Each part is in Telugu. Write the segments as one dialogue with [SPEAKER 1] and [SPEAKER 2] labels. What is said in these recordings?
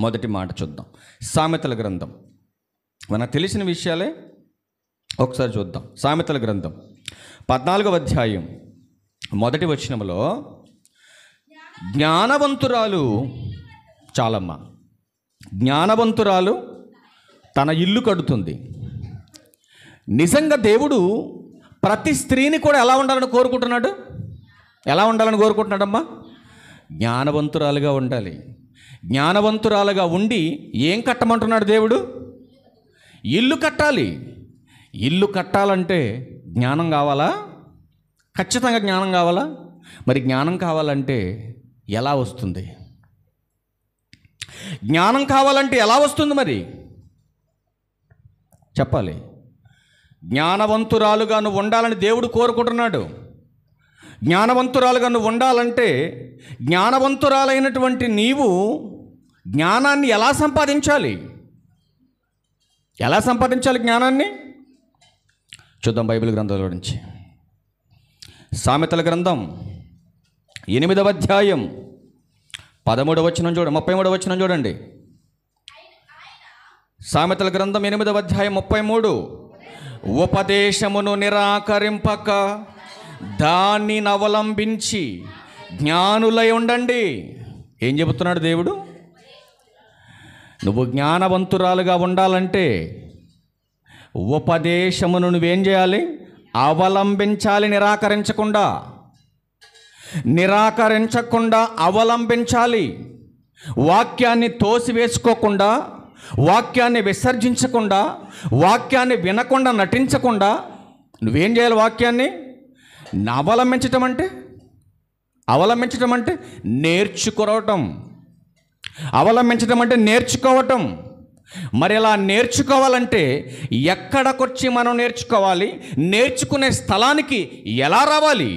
[SPEAKER 1] మొదటి మాట చూద్దాం. సామెతల గ్రంథం మనకు తెలిసిన విషయాలే ఒకసారి చూద్దాం. సామెతల గ్రంథం 14వ అధ్యాయం మొదటి వచనంలో, జ్ఞానవంతురాలు చాలమ్మ, జ్ఞానవంతురాలు తన ఇల్లు కడుతుంది. నిజంగా దేవుడు ప్రతి స్త్రీని కూడా ఎలా ఉండాలని కోరుకుంటున్నాడు? ఎలా ఉండాలని కోరుకుంటున్నాడమ్మా? జ్ఞానవంతురాలుగా ఉండాలి. జ్ఞానవంతురాలుగా ఉండి ఏం కట్టమంటున్నాడు దేవుడు? ఇల్లు కట్టాలి. ఇల్లు కట్టాలంటే జ్ఞానం కావాలా? ఖచ్చితంగా జ్ఞానం కావాలా? మరి జ్ఞానం కావాలంటే ఎలా వస్తుంది? జ్ఞానం కావాలంటే ఎలా వస్తుంది? మరి చెప్పాలి. జ్ఞానవంతురాలుగా నువ్వు ఉండాలని దేవుడు కోరుకుంటున్నాడు. జ్ఞానవంతురాలుగా నువ్వు ఉండాలంటే జ్ఞానవంతురాలైనటువంటి నీవు జ్ఞానాన్ని ఎలా సంపాదించాలి? ఎలా సంపాదించాలి జ్ఞానాన్ని? చూద్దాం బైబిల్ గ్రంథంలో నుంచి. సామెతల గ్రంథం 8వ అధ్యాయం 13వ వచనం చూడండి, 33వ వచనం చూడండి. సామెతల గ్రంథం 8వ అధ్యాయం 33. ఉపదేశమును నిరాకరింపక దానిని అవలంబించి జ్ఞానులై ఉండండి. ఏం చెబుతున్నాడు దేవుడు? నువ్వు జ్ఞానవంతురాలుగా ఉండాలంటే ఉపదేశమును నువ్వేం చేయాలి? అవలంబించాలి. నిరాకరించకుండా అవలంబించాలి. వాక్యాన్ని తోసివేసుకోకుండా, వాక్యాన్ని విసర్జించకుండా, వాక్యాన్ని వినకుండా నటించకుండా నువ్వేం చేయాలి? వాక్యాన్ని అవలంబించటం అంటే నేర్చుకోవటం. అవలంబించటం అంటే నేర్చుకోవటం. మరి ఇలా నేర్చుకోవాలంటే ఎక్కడికొచ్చి మనం నేర్చుకోవాలి? నేర్చుకునే స్థలానికి ఎలా రావాలి?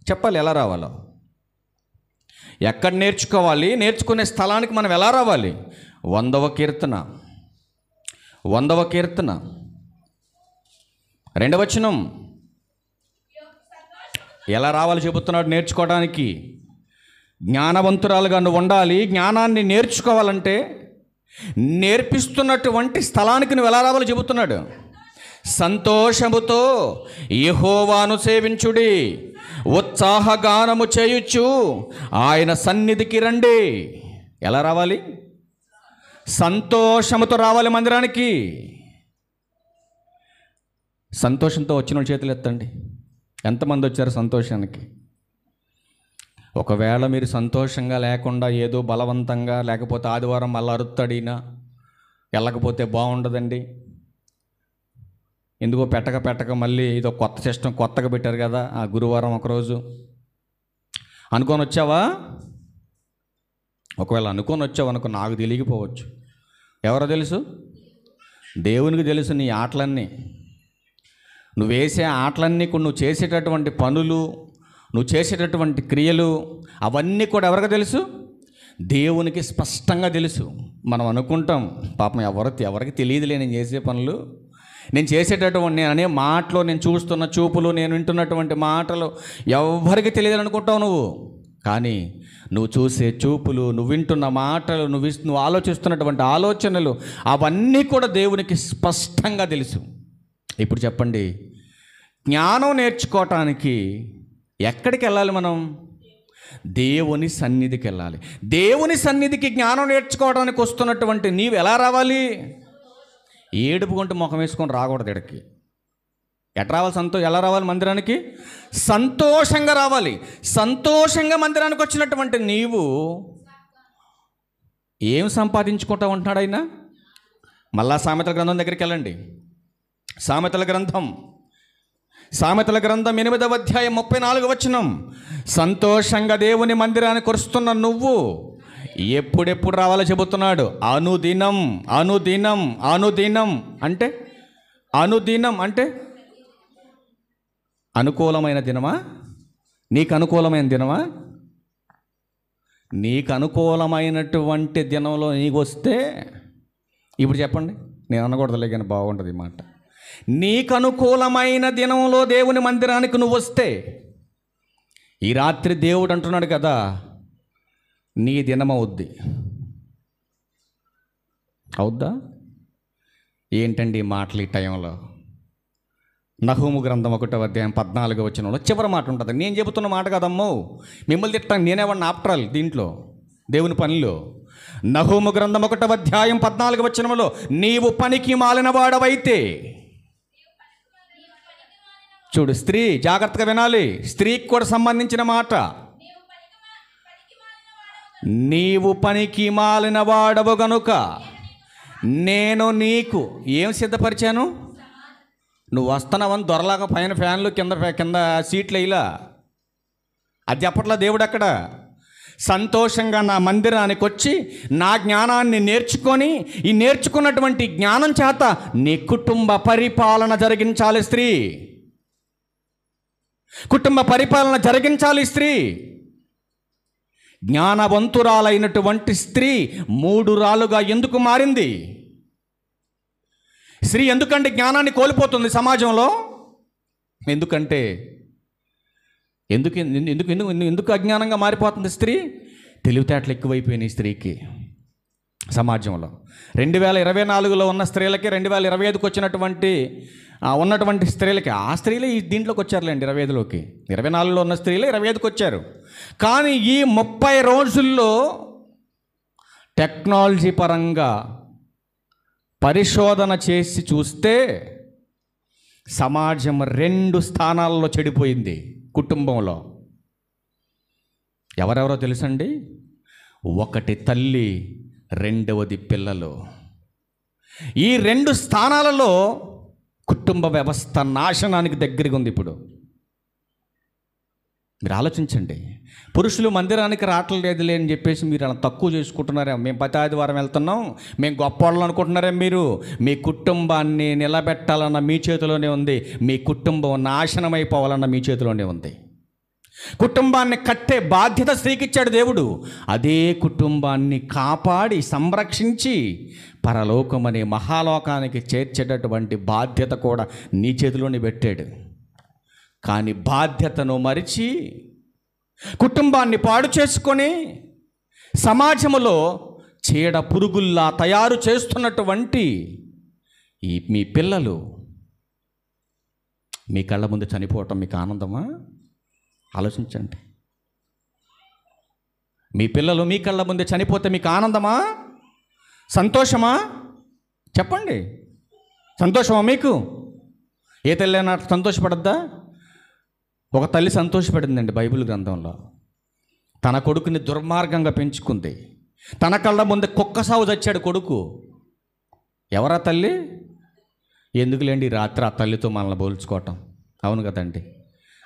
[SPEAKER 1] చెప్పాలి, ఎలా రావాలో. ఎక్కడ నేర్చుకోవాలి? నేర్చుకునే స్థలానికి మనం ఎలా రావాలి? 100వ కీర్తన 2వ వచనం. ఎలా రావాలి చెబుతున్నాడు నేర్చుకోవడానికి? జ్ఞానవంతురాలుగా నువ్వు ఉండాలి. జ్ఞానాన్ని నేర్చుకోవాలంటే నేర్పిస్తున్నటువంటి స్థలానికి నువ్వు ఎలా రావాలో చెబుతున్నాడు. సంతోషముతో యెహోవాను సేవించుడి, ఉత్సాహగానము చేయుచు ఆయన సన్నిధికి రండి. ఎలా రావాలి? సంతోషముతో రావాలి మందిరానికి. సంతోషంతో వచ్చిన చేతులు ఎత్తండి. ఎంతమంది వచ్చారు సంతోషానికి? ఒకవేళ మీరు సంతోషంగా లేకుండా ఏదో బలవంతంగా, లేకపోతే ఆదివారం మళ్ళీ అరుత్తడినా వెళ్ళకపోతే బాగుండదండి. ఎందుకో పెట్టక మళ్ళీ ఇదో కొత్త సిస్టమ్ కొత్తగా పెట్టారు కదా, ఆ గురువారం ఒకరోజు అనుకొని వచ్చావా? ఒకవేళ అనుకొని వచ్చావు అనుకో, నాకు తెలియకపోవచ్చు. ఎవరో తెలుసు? దేవునికి తెలుసు నీ ఆటలన్నీ. నువ్వు వేసే ఆటలన్నీ కూడా, నువ్వు చేసేటటువంటి పనులు, నువ్వు చేసేటటువంటి క్రియలు, అవన్నీ కూడా ఎవరికి తెలుసు? దేవునికి స్పష్టంగా తెలుసు. మనం అనుకుంటాం పాపం ఎవరికి తెలియదులే నేను చేసే పనులు, నేను చేసేటటువంటి, నేను అనే మాటలు, నేను చూస్తున్న చూపులు, నేను వింటున్నటువంటి మాటలు ఎవరికి తెలియదు అనుకుంటావు నువ్వు. కానీ నువ్వు చూసే చూపులు, నువ్వు వింటున్న మాటలు, నువ్వు ఆలోచిస్తున్నటువంటి ఆలోచనలు, అవన్నీ కూడా దేవునికి స్పష్టంగా తెలుసు. ఇప్పుడు చెప్పండి, జ్ఞానం నేర్చుకోవటానికి ఎక్కడికి వెళ్ళాలి మనం? దేవుని సన్నిధికి వెళ్ళాలి. దేవుని సన్నిధికి జ్ఞానం నేర్చుకోవడానికి వస్తున్నటువంటి నీవు ఎలా రావాలి? ఏడుపుకుంటూ ముఖం వేసుకొని రాకూడదు. ఇక్కడికి ఎట్లా రావాలి? ఎలా రావాలి మందిరానికి? సంతోషంగా రావాలి. సంతోషంగా మందిరానికి వచ్చినటువంటి నీవు ఏం సంపాదించుకుంటా ఉంటున్నాడు ఆయన? మళ్ళా సామెతల గ్రంథం దగ్గరికి వెళ్ళండి. సామెతల గ్రంథం 8వ అధ్యాయం 34వ వచనం. సంతోషంగా దేవుని మందిరానికి వస్తున్న నువ్వు ఎప్పుడెప్పుడు రావాలో చెబుతున్నాడు. అనుదినం అంటే అనుకూలమైన దినమా? నీకు అనుకూలమైన దినమా? నీకు అనుకూలమైనటువంటి దినంలో నీకు వస్తే, ఇప్పుడు చెప్పండి, నేను అనకూడదులే కానీ బాగుంటుంది ఈ మాట. నీకు అనుకూలమైన దినంలో దేవుని మందిరానికి నువ్వు వస్తే, ఈ రాత్రి దేవుడు అంటున్నాడు కదా, నీ దినమవుద్ది. అవుద్దా? ఏంటండి ఈ మాటలు ఈ టైంలో? నహూము గ్రంథం 1వ అధ్యాయం 14వ వచనంలో చివరి మాట ఉంటుంది. నేను చెబుతున్న మాట కదమ్మో, మిమ్మల్ని తిట్టాను నేనేమన్నా ఆప్టరాల్ దీంట్లో దేవుని పనిలో. నహూము గ్రంథం 1వ అధ్యాయం 14వ వచనంలో, నీవు పనికి మాలిన వాడవైతే. చూడు, స్త్రీ, జాగ్రత్తగా వినాలి, స్త్రీకి కూడా సంబంధించిన మాట. నీవు పనికి మాలిన వాడవు గనుక నేను నీకు ఏం సిద్ధపరిచాను? నువ్వు వస్తున్నావని దొరలాగా పైన ఫ్యాన్లు కింద సీట్లు ఇలా అది చెప్పట్లా దేవుడు. అక్కడ సంతోషంగా నా మందిరానికి వచ్చి నా జ్ఞానాన్ని నేర్చుకొని, ఈ నేర్చుకున్నటువంటి జ్ఞానం చేత నీ కుటుంబ పరిపాలన జరిగించాలి స్త్రీ. కుటుంబ పరిపాలన జరిగించాలి స్త్రీ. జ్ఞానవంతురాలైనటువంటి స్త్రీ 3 రాలుగా ఎందుకు మారింది? స్త్రీ ఎందుకంటే జ్ఞానాన్ని కోల్పోతుంది సమాజంలో? ఎందుకంటే ఎందుకు ఎందుకు ఎందుకు ఎందుకు అజ్ఞానంగా మారిపోతుంది స్త్రీ? తెలివితేటలు ఎక్కువైపోయినాయి స్త్రీకి సమాజంలో. 2024లో ఉన్న స్త్రీలకి 2025కి వచ్చినటువంటి ఉన్నటువంటి స్త్రీలకి, ఆ స్త్రీలే ఈ దీంట్లోకి వచ్చారులేండి 25లోకి. 24లో ఉన్న స్త్రీలే 25కి వచ్చారు. కానీ ఈ 30 రోజుల్లో టెక్నాలజీ పరంగా పరిశోధన చేసి చూస్తే సమాజం 2 స్థానాల్లో చెడిపోయింది కుటుంబంలో. ఎవరెవరో తెలుసండి? 1 తల్లి, 2వది పిల్లలు. ఈ 2 స్థానాలలో కుటుంబ వ్యవస్థ నాశనానికి దగ్గరగా ఉంది ఇప్పుడు. మీరు ఆలోచించండి. పురుషులు మందిరానికి రావట్లేదులే అని చెప్పేసి మీరు అలా తక్కువ చేసుకుంటున్నారే. మేము ప్రతి ఆదివారం వెళ్తున్నాం, మేము గొప్పవాళ్ళు అనుకుంటున్నారే మీరు. మీ కుటుంబాన్ని నిలబెట్టాలన్న మీ చేతిలోనే ఉంది. మీ కుటుంబం నాశనం అయిపోవాలన్న మీ చేతిలోనే ఉంది. కుటుంబాన్ని కట్టే బాధ్యత స్త్రీకి ఇచ్చాడు దేవుడు. అదే కుటుంబాన్ని కాపాడి సంరక్షించి పరలోకం అనే మహాలోకానికి చేర్చేటటువంటి బాధ్యత కూడా నీ చేతిలోనే పెట్టాడు. కానీ బాధ్యతను మరిచి కుటుంబాన్ని పాడు చేసుకొని సమాజంలో చీడ పురుగుల్లా తయారు చేస్తున్నటువంటి మీ పిల్లలు మీ కళ్ళ ముందు చనిపోవటం మీకు ఆనందమా? ఆలోచించండి. మీ పిల్లలు మీ కళ్ళ ముందే చనిపోతే మీకు ఆనందమా? సంతోషమా? చెప్పండి. సంతోషమా మీకు? ఏ తల్లి అయినా సంతోషపడద్దా? ఒక తల్లి సంతోషపడిందండి బైబిల్ గ్రంథంలో. తన కొడుకుని దుర్మార్గంగా పెంచుకుంది. తన కళ్ళ ముందే కుక్క సాగు చచ్చాడు కొడుకు. ఎవరా తల్లి? ఎందుకులేండి రాత్రి ఆ తల్లితో మనల్ని పోల్చుకోవటం. అవును కదండి.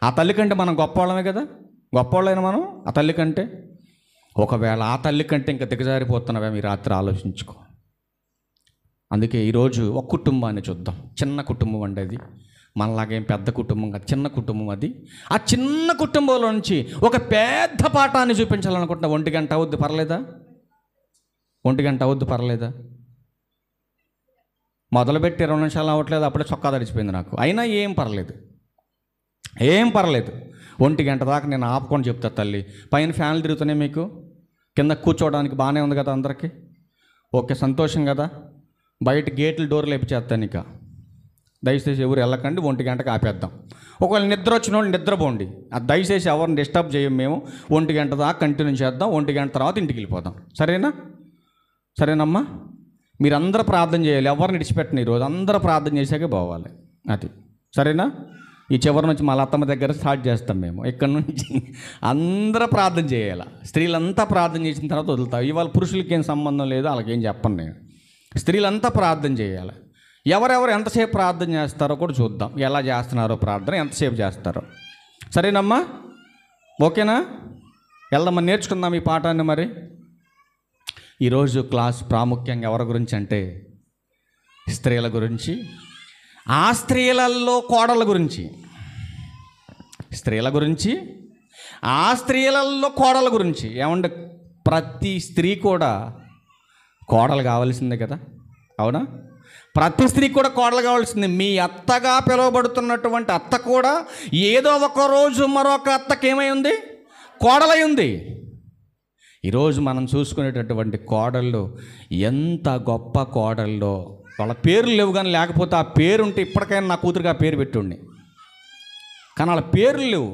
[SPEAKER 1] ఆ తల్లి కంటే మనం గొప్పవాళ్ళమే కదా. గొప్పవాళ్ళైనా మనం ఆ తల్లి కంటే. ఒకవేళ ఆ తల్లి కంటే ఇంకా దిగజారిపోతున్నావే మీ రాత్రి ఆలోచించుకో. అందుకే ఈరోజు ఒక కుటుంబాన్ని చూద్దాం. చిన్న కుటుంబం అండి అది. మనలాగేం పెద్ద కుటుంబం కాదు, చిన్న కుటుంబం అది. ఆ చిన్న కుటుంబంలో నుంచి ఒక పెద్ద పాఠాన్ని చూపించాలనుకుంటున్నా. 1 గంట అవుద్ది పర్లేదా? 1 గంట అవుద్ది పర్లేదా? మొదలుపెట్టి 20 నిమిషాలు అవ్వట్లేదు, అప్పుడే చొక్కా తడిచిపోయింది నాకు. అయినా ఏం పర్లేదు, ఏం పర్లేదు. 1 గంట దాకా నేను ఆపుకొని చెప్తా తల్లి. పైన ఫ్యాన్లు తిరుగుతున్నాయి, మీకు కింద కూర్చోవడానికి బాగానే ఉంది కదా అందరికీ. ఓకే, సంతోషం కదా. బయట గేట్లు డోర్లు వేపించేస్తాను. ఇక దయచేసి ఎవరు వెళ్ళకండి, 1 గంటకు ఆపేద్దాం. ఒకవేళ నిద్ర వచ్చిన వాళ్ళు నిద్రపోండి. అది దయచేసి ఎవరిని డిస్టర్బ్ చేయం మేము. 1 గంట దాకా కంటిన్యూ చేద్దాం. 1 గంట తర్వాత ఇంటికి వెళ్ళిపోదాం. సరేనా? సరేనమ్మా. మీరందరూ ప్రార్థన చేయాలి. ఎవరిని విడిచిపెట్టండి. ఈరోజు అందరూ ప్రార్థన చేశాకే పోవాలి. అది సరేనా? ఈ చివరి నుంచి మా అత్తమ్మ దగ్గర స్టార్ట్ చేస్తాం మేము. ఇక్కడ నుంచి అందరూ ప్రార్థన చేయాలి. స్త్రీలంతా ప్రార్థన చేసిన తర్వాత వదులుతాం. ఇవాళ పురుషులకి ఏం సంబంధం లేదు, వాళ్ళకేం చెప్పను నేను. స్త్రీలంతా ప్రార్థన చేయాలి. ఎవరెవరు ఎంతసేపు ప్రార్థన చేస్తారో కూడా చూద్దాం. ఎలా చేస్తున్నారో ప్రార్థన, ఎంతసేపు చేస్తారో. సరేనమ్మా? ఓకేనా? వెళ్దామని నేర్చుకుందాం ఈ పాఠాన్ని. మరి ఈరోజు క్లాస్ ప్రాముఖ్యంగా ఎవరి గురించి అంటే స్త్రీల గురించి, ఆ స్త్రీలలో కోడళ్ళ గురించి. స్త్రీల గురించి, ఆ స్త్రీలలో కోడళ్ళ గురించి. ఏమంటే ప్రతి స్త్రీ కూడా కోడలు కావాల్సిందే కదా. అవునా? ప్రతి స్త్రీకి కూడా కోడలు కావాల్సింది. మీ అత్తగా పిలువబడుతున్నటువంటి అత్త కూడా ఏదో ఒక రోజు మరొక అత్తకి ఏమై ఉంది? కోడలై ఉంది. ఈరోజు మనం చూసుకునేటటువంటి కోడళ్ళు ఎంత గొప్ప కోడళ్ళో, వాళ్ళ పేర్లు లేవు కానీ, లేకపోతే ఆ పేరు ఉంటే ఇప్పటికైనా నా కూతురుగా పేరు పెట్టుండి. కానీ వాళ్ళ పేర్లు లేవు.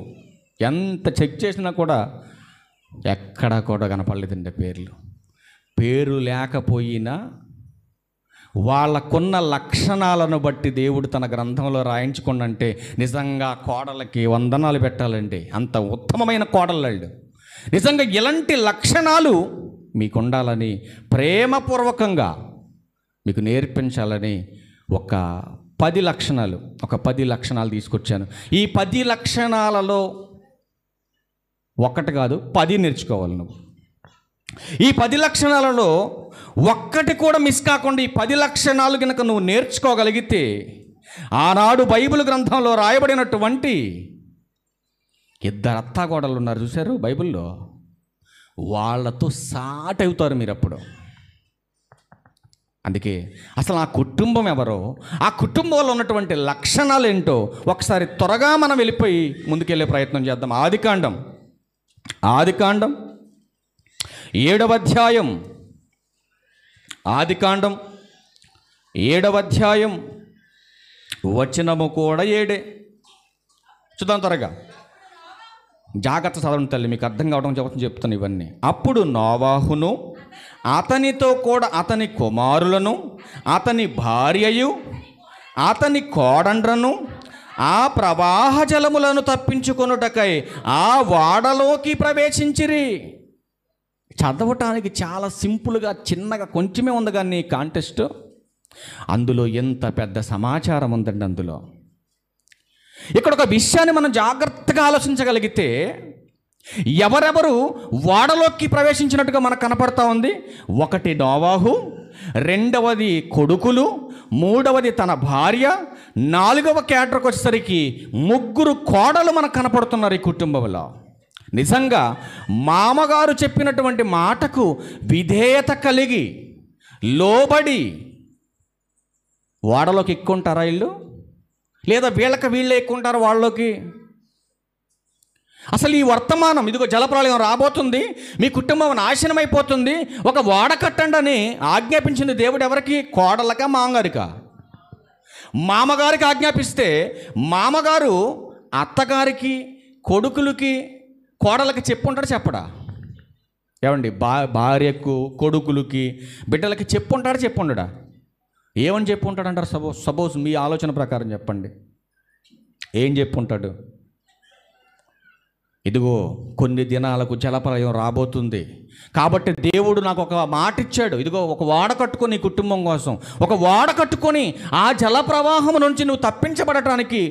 [SPEAKER 1] ఎంత చెక్ చేసినా కూడా ఎక్కడా కూడా కనపడలేదండి పేర్లు. పేరు లేకపోయినా వాళ్ళకున్న లక్షణాలను బట్టి దేవుడు తన గ్రంథంలో రాయించుకున్నంటే నిజంగా కోడలకి వందనాలు పెట్టాలండి. అంత ఉత్తమమైన కోడళ్ళు. నిజంగా ఇలాంటి లక్షణాలు మీకు ఉండాలని ప్రేమపూర్వకంగా మీకు నేర్పించాలని ఒక 10 లక్షణాలు తీసుకొచ్చాను. ఈ 10 లక్షణాలలో ఒకటి కాదు 10 నేర్చుకోవాలి నువ్వు. ఈ 10 లక్షణాలలో ఒక్కటి కూడా మిస్ కాకుండా ఈ 10 లక్షణాలు కనుక నువ్వు నేర్చుకోగలిగితే ఆనాడు బైబిల్ గ్రంథంలో రాయబడినటువంటి 2 అత్తాకోడళ్ళు ఉన్నారు చూశారు బైబిల్లో, వాళ్ళతో సాటి అవుతారు మీరు అప్పుడు. అందుకే అసలు ఆ కుటుంబం ఎవరో, ఆ కుటుంబంలో ఉన్నటువంటి లక్షణాలు ఏంటో ఒకసారి త్వరగా మనం వెళ్ళిపోయి ముందుకెళ్ళే ప్రయత్నం చేద్దాం. ఆదికాండం 7వ అధ్యాయం, ఆదికాండం 7వ అధ్యాయం వచనము కూడా 7. చూద్దాం త్వరగా, జాగ్రత్త చదవండి తల్లి, మీకు అర్థం కావడం చెప్తాను ఇవన్నీ. అప్పుడు నోవాహును అతనితో కూడా అతని కుమారులను, అతని భార్యయు, అతని కోడండ్రను ఆ ప్రవాహ జలములను తప్పించుకొనుటకై ఆ వాడలోకి ప్రవేశించిరి. చదవటానికి చాలా సింపుల్గా చిన్నగా కొంచెమే ఉంది కానీ కాంటెస్ట్ అందులో ఎంత పెద్ద సమాచారం ఉందండి. అందులో ఇక్కడ ఒక విషయాన్ని మనం జాగ్రత్తగా ఆలోచించగలిగితే ఎవరెవరు వాడలోకి ప్రవేశించినట్టుగా మనకు కనపడతా ఉంది. 1 నోవాహు, 2వది కొడుకులు, 3వది తన భార్య, 4వ క్యాటర్కి వచ్చేసరికి 3 కోడలు మనకు కనపడుతున్నారు ఈ కుటుంబంలో. నిజంగా మామగారు చెప్పినటువంటి మాటకు విధేయత కలిగి లోబడి వాడలోకి ఎక్కుంటారా వీళ్ళు, లేదా వీళ్ళే ఎక్కుంటారా వాళ్ళలోకి? అసలు ఈ వర్తమానం, ఇదిగో జలప్రళయం రాబోతుంది, మీ కుటుంబం నాశనం అయిపోతుంది, ఒక వాడ కట్టండి అని ఆజ్ఞాపించింది దేవుడు ఎవరికి? కోడలకా మామగారికా? మామగారికి ఆజ్ఞాపిస్తే మామగారు అత్తగారికి, కొడుకులకి, కోడలకి చెప్పుంటాడు చెప్పడా? ఏమండి, భార్యకు, కొడుకులకి, బిడ్డలకి చెప్పుండడా? ఏమని చెప్పుంటాడంటారు? సపోజ్ మీ ఆలోచన ప్రకారం చెప్పండి, ఏం చెప్పుంటాడు? ఇదిగో కొన్ని దినాలకు జలప్రళయం రాబోతుంది కాబట్టి దేవుడు నాకు ఒక మాట ఇచ్చాడు, ఇదిగో ఒక వాడ కట్టుకొని కుటుంబం కోసం ఒక వాడ కట్టుకొని ఆ జల ప్రవాహం నుంచి నువ్వు తప్పించబడటానికి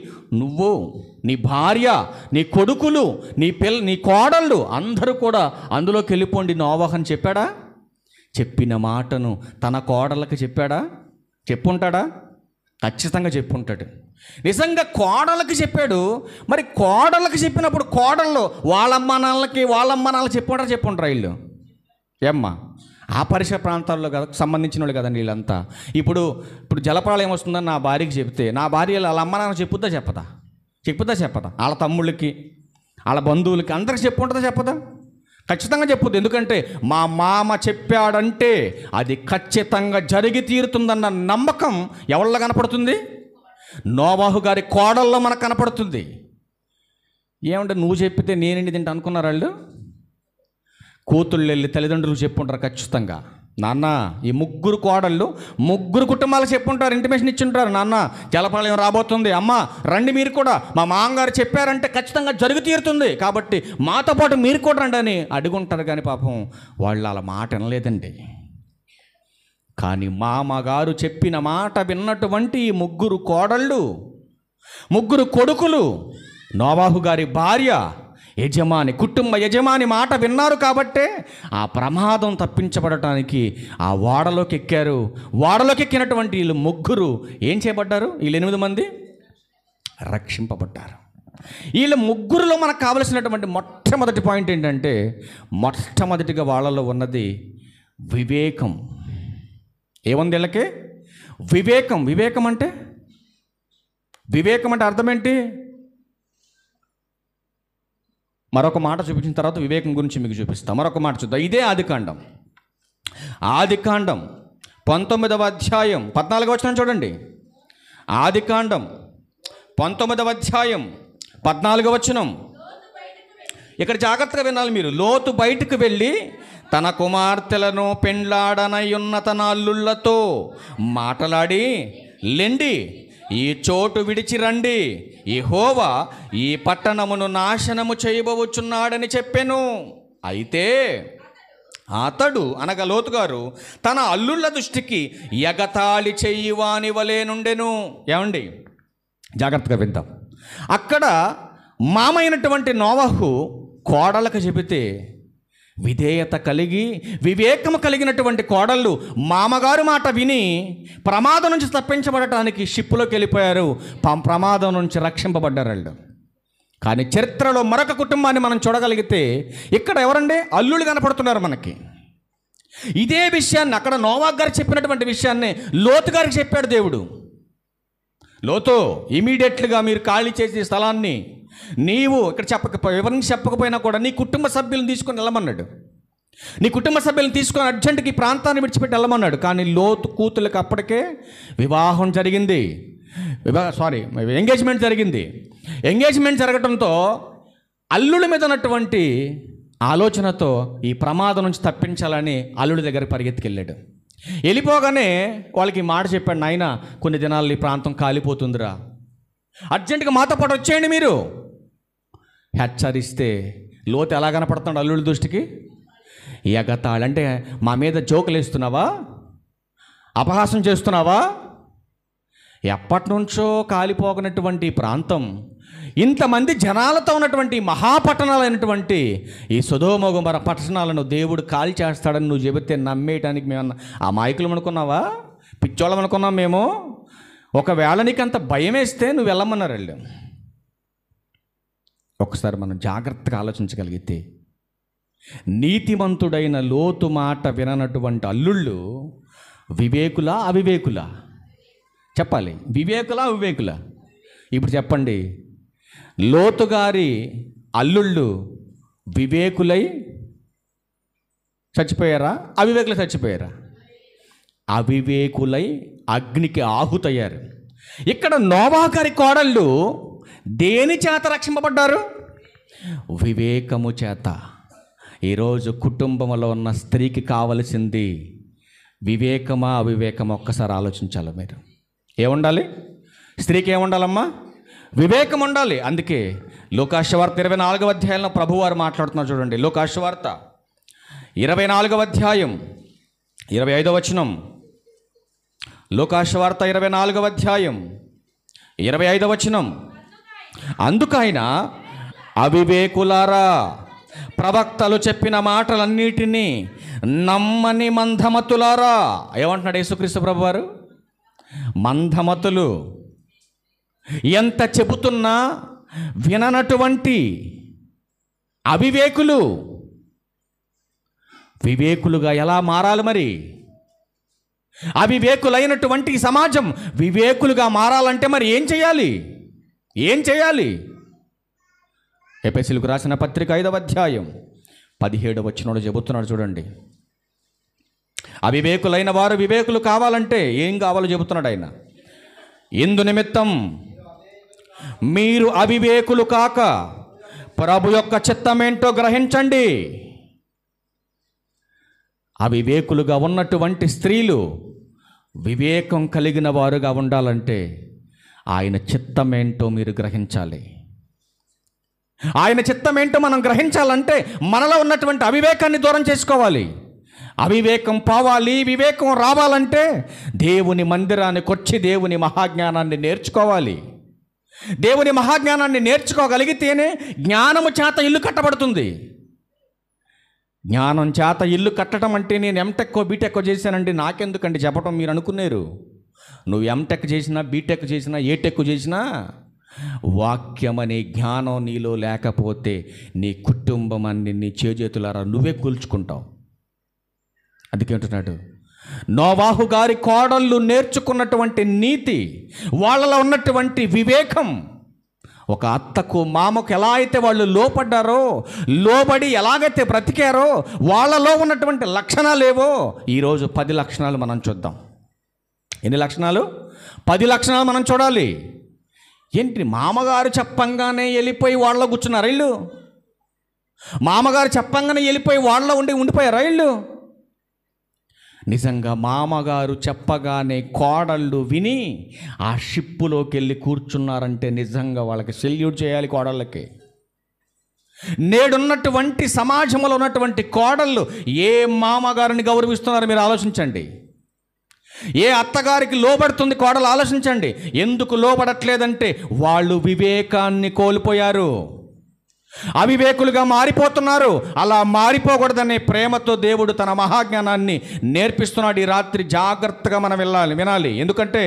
[SPEAKER 1] నువ్వు, నీ భార్య, నీ కొడుకులు, నీ కోడళ్ళు అందరూ కూడా అందులోకి వెళ్ళిపోండి నోవాహు అని చెప్పాడా? చెప్పిన మాటను తన కోడళ్ళకి చెప్పాడా? చెప్పుంటాడా? ఖచ్చితంగా చెప్పుంటాడు. నిజంగా కోడళ్ళకి చెప్పాడు. మరి కోడళ్ళకి చెప్పినప్పుడు కోడళ్ళు వాళ్ళమ్మ నాన్నలు చెప్పుంటారు వీళ్ళు. ఏమ్మా, ఆ పరిసర ప్రాంతాల్లో కదా సంబంధించిన వాళ్ళు కదండి వీళ్ళంతా. ఇప్పుడు జలప్రళయం వస్తుందని నా భార్యకి చెప్తే నా భార్య వాళ్ళ అమ్మ నాన్న చెప్పుద్దా చెప్పదా? వాళ్ళ తమ్ముళ్ళకి, వాళ్ళ బంధువులకి అందరికి చెప్పుంటుందా చెప్పదా? ఖచ్చితంగా చెప్పుద్దు. ఎందుకంటే మా మామ చెప్పాడంటే అది ఖచ్చితంగా జరిగి తీరుతుందన్న నమ్మకం ఎవళ్ళ కనపడుతుంది? నోవాహు గారి కోడల్లో మనకు కనపడుతుంది. ఏమంటే నువ్వు చెప్పితే నేనేంటి తింటా అనుకున్నారు వాళ్ళు? కూతుళ్ళు వెళ్ళి తల్లిదండ్రులు చెప్పుంటారు ఖచ్చితంగా, నాన్న ఈ 3 కోడళ్ళు 3 కుటుంబాలకు చెప్పుంటారు, ఇంటిమేషన్ ఇచ్చుంటారు, నాన్న జలప్రళయం రాబోతుంది, అమ్మ రండి మీరు కూడా, మా మామగారు చెప్పారంటే ఖచ్చితంగా జరిగి తీరుతుంది కాబట్టి మాతో పాటు మీరు కూడా రండి అని అడుగుంటారు. కానీ పాపం వాళ్ళు అలా మాట వినలేదండి. కానీ మామగారు చెప్పిన మాట విన్నటువంటి 3 కోడళ్ళు, 3 కొడుకులు, నోవాహు గారి భార్య, కుటుంబ యజమాని మాట విన్నారు కాబట్టే ఆ ప్రమాదం తప్పించబడటానికి ఆ ఓడలోకి ఎక్కారు. ఓడలోకి ఎక్కినటువంటి వీళ్ళు 3 ఏం చేయబడ్డారు? వీళ్ళు 8 మంది రక్షింపబడ్డారు. వీళ్ళ 3లో మనకు కావలసినటువంటి మొట్టమొదటి పాయింట్ ఏంటంటే, మొట్టమొదటిగా వాళ్ళలో ఉన్నది వివేకం. ఏముంది వీళ్ళకి? వివేకం. వివేకం అంటే అర్థం ఏంటి? మరొక మాట చూపించిన తర్వాత వివేకం గురించి మీకు చూపిస్తాం. మరొక మాట చూద్దాం. ఇదే ఆదికాండం 19వ అధ్యాయం 14వ వచనం చూడండి. ఆదికాండం 19వ అధ్యాయం 14వ వచనం. ఇక్కడ జాగ్రత్తగా వినాలి మీరు. లోతు బయటకు వెళ్ళి తన కుమార్తెలను పెండ్లాడనయున్న తన అల్లుళ్ళతో మాటలాడి, లెండి, ఈ చోటు విడిచి రండి, యెహోవా ఈ పట్టణమును నాశనము చేయబోచున్నాడని చెప్పెను. అయితే అతడు అనగా లోతు గారు తన అల్లుళ్ళ దృష్టికి ఎగతాళి చెయ్యివాని వలె నుండెను. ఏమండి, జాగ్రత్తగా విందాం. అక్కడ మామైనటువంటి నోవహు కోడలకు చెబితే విధేయత కలిగి వివేకము కలిగినటువంటి కోడళ్ళు మామగారు మాట విని ప్రమాదం నుంచి తప్పించబడటానికి షిప్పులోకి వెళ్ళిపోయారు. ప్రమాదం నుంచి రక్షింపబడ్డారు వాళ్ళు. కానీ చరిత్రలో మరొక కుటుంబాన్ని మనం చూడగలిగితే ఇక్కడ ఎవరండి? అల్లుళ్ళు కనపడుతున్నారు మనకి. ఇదే విషయాన్ని అక్కడ నోవాహు గారు చెప్పినటువంటి విషయాన్ని లోతు గారికి చెప్పాడు దేవుడు. లోతు, ఇమీడియట్లుగా మీరు ఖాళీ చేసే స్థలాన్ని నీవు ఇక్కడ ఎవరిని చెప్పకపోయినా కూడా నీ కుటుంబ సభ్యులను తీసుకొని వెళ్ళమన్నాడు. నీ కుటుంబ సభ్యులను తీసుకొని అర్జెంటుకి ఈ ప్రాంతాన్ని విడిచిపెట్టి వెళ్ళమన్నాడు. కానీ లోతు కూతుళ్ళకి అప్పటికే వివాహం జరిగింది. ఎంగేజ్మెంట్ జరిగింది. ఎంగేజ్మెంట్ జరగడంతో అల్లుడి మీద ఉన్నటువంటి ఆలోచనతో ఈ ప్రమాదం నుంచి తప్పించాలని అల్లుడి దగ్గర పరిగెత్తుకెళ్ళాడు. వెళ్ళిపోగానే వాళ్ళకి మాట చెప్పాడు, నాయన కొన్ని దినాలు ఈ ప్రాంతం కాలిపోతుందిరా, అర్జెంటుగా మాతో పాటు వచ్చేయండి మీరు. హెచ్చరిస్తే లోతు ఎలా కనపడుతున్నాడు అల్లుడి దృష్టికి? ఎగతాళి. అంటే మా మీద జోకులు వేస్తున్నావా, అపహాసం చేస్తున్నావా? ఎప్పటి నుంచో కాలిపోగినటువంటి ప్రాంతం, ఇంతమంది జనాలతో ఉన్నటువంటి మహాపట్టణాలైనటువంటి ఈ సొదొమ గొమొర్రా పట్టణాలను దేవుడు కాల్ చేస్తాడని నువ్వు చెబితే నమ్మేయటానికి మేము అమాయకులం అనుకున్నావా? పిచ్చోళ్ళం అనుకున్నాం మేము? ఒకవేళ నీకు అంత భయం వేస్తే నువ్వు వెళ్ళమన్నారు వాళ్ళు. ఒకసారి మనం జాగ్రత్తగా ఆలోచించగలిగితే నీతిమంతుడైన లోతు మాట విననటువంటి అల్లుళ్ళు వివేకులా అవివేకులా? చెప్పాలి, వివేకులా అవివేకులా? ఇప్పుడు చెప్పండి, లోతు గారి అల్లుళ్ళు వివేకులై చచ్చిపోయారా, అవివేకులై చచ్చిపోయారా? అవివేకులై అగ్నికి ఆహుతయ్యారు. ఇక్కడ నోవాహు గారి కోడళ్ళు దేని చేత రక్షింపబడ్డారు? వివేకము చేత. ఈరోజు కుటుంబంలో ఉన్న స్త్రీకి కావలసింది వివేకమా అవివేకమా? ఒక్కసారి ఆలోచించాలి మీరు. ఏముండాలి? స్త్రీకి ఏముండాలమ్మా? వివేకం ఉండాలి. అందుకే లూకాసువార్త 24వ అధ్యాయంలో ప్రభువారు మాట్లాడుతున్నారు చూడండి. లూకాసువార్త 24వ అధ్యాయం 25వ వచనం. లూకాసువార్త 24వ అధ్యాయం 25వ వచనం. అందుకైన అవివేకులారా, ప్రవక్తలు చెప్పిన మాటలన్నిటినీ నమ్మని మందమతులారా. ఏమంటున్నాడు యేసుక్రీస్తు ప్రభువారు? మందమతులు, ఎంత చెబుతున్నా విననటువంటి అవివేకులు. వివేకులుగా ఎలా మారాలి మరి? అవివేకులైనటువంటి సమాజం వివేకులుగా మారాలంటే మరి ఏం చేయాలి? ఏం చేయాలి? ఎఫెసీయులకు రాసిన పత్రిక 5వ అధ్యాయం 17వ వచనంలో చెబుతున్నాడు చూడండి. అవివేకులైన వారు వివేకులు కావాలంటే ఏం కావాలో చెబుతున్నాడు ఆయన. ఇందు నిమిత్తం మీరు అవివేకులు కాక ప్రభు యొక్క చిత్తమేంటో గ్రహించండి. అవివేకులుగా ఉన్నటువంటి స్త్రీలు వివేకం కలిగిన వారుగా ఉండాలంటే ఆయన చిత్తమేంటో మీరు గ్రహించాలి. ఆయన చిత్తమేంటో మనం గ్రహించాలంటే మనలో ఉన్నటువంటి అవివేకాన్ని దూరం చేసుకోవాలి. అవివేకం పోవాలి, వివేకం రావాలంటే దేవుని మందిరానికి వచ్చి దేవుని మహాజ్ఞానాన్ని నేర్చుకోవాలి. దేవుని మహాజ్ఞానాన్ని నేర్చుకోగలిగితేనే జ్ఞానము చేత ఇల్లు కట్టబడుతుంది. జ్ఞానం చేత ఇల్లు కట్టడం అంటే నేను ఎంటెక్ బీటెక్ చేశానండి, నాకెందుకండి చెప్పడం మీరు అనుకున్నారు. నువ్వు ఎంటెక్ చేసినా, బీటెక్ చేసినా, ఏటెక్ చేసినా వాక్యం అనే జ్ఞానం నీలో లేకపోతే నీ కుటుంబం అన్ని నీ చేజేతులారా నువ్వే కూల్చుకుంటావు. అందుకేంటున్నాడు, నోవాహు గారి కోడళ్ళు నేర్చుకున్నటువంటి నీతి, వాళ్ళలో ఉన్నటువంటి వివేకం ఒక అత్తకు మామకు ఎలా అయితే వాళ్ళు లోపడ్డారో, లోబడి ఎలాగైతే బ్రతికారో, వాళ్ళలో ఉన్నటువంటి లక్షణాలేవో ఈరోజు 10 లక్షణాలు మనం చూద్దాం. ఎన్ని లక్షణాలు? 10 లక్షణాలు మనం చూడాలి. ఏంటి, మామగారు చెప్పంగానే వెళ్ళిపోయి వాళ్ళలో కూర్చున్నారా వీళ్ళు? మామగారు చెప్పంగానే వెళ్ళిపోయి వాళ్ళలో ఉండిపోయారా వీళ్ళు? నిజంగా మామగారు చెప్పగానే కోడళ్ళు విని ఆ షిప్పులోకి వెళ్ళి కూర్చున్నారంటే నిజంగా వాళ్ళకి సెల్యూట్ చేయాలి కోడళ్ళకి. నేడున్నటువంటి సమాజంలో ఉన్నటువంటి కోడళ్ళు ఏ మామగారిని గౌరవిస్తున్నారో మీరు ఆలోచించండి. ఏ అత్తగారికి లోబడుతుంది కోడలు ఆలోచించండి. ఎందుకు లోబడట్లేదంటే వాళ్ళు వివేకాన్ని కోల్పోయారు, అవివేకులుగా మారిపోతున్నారు. అలా మారిపోకూడదనే ప్రేమతో దేవుడు తన మహాజ్ఞానాన్ని నేర్పిస్తున్నాడు. ఈ రాత్రి జాగ్రత్తగా మనం వినాలి. ఎందుకంటే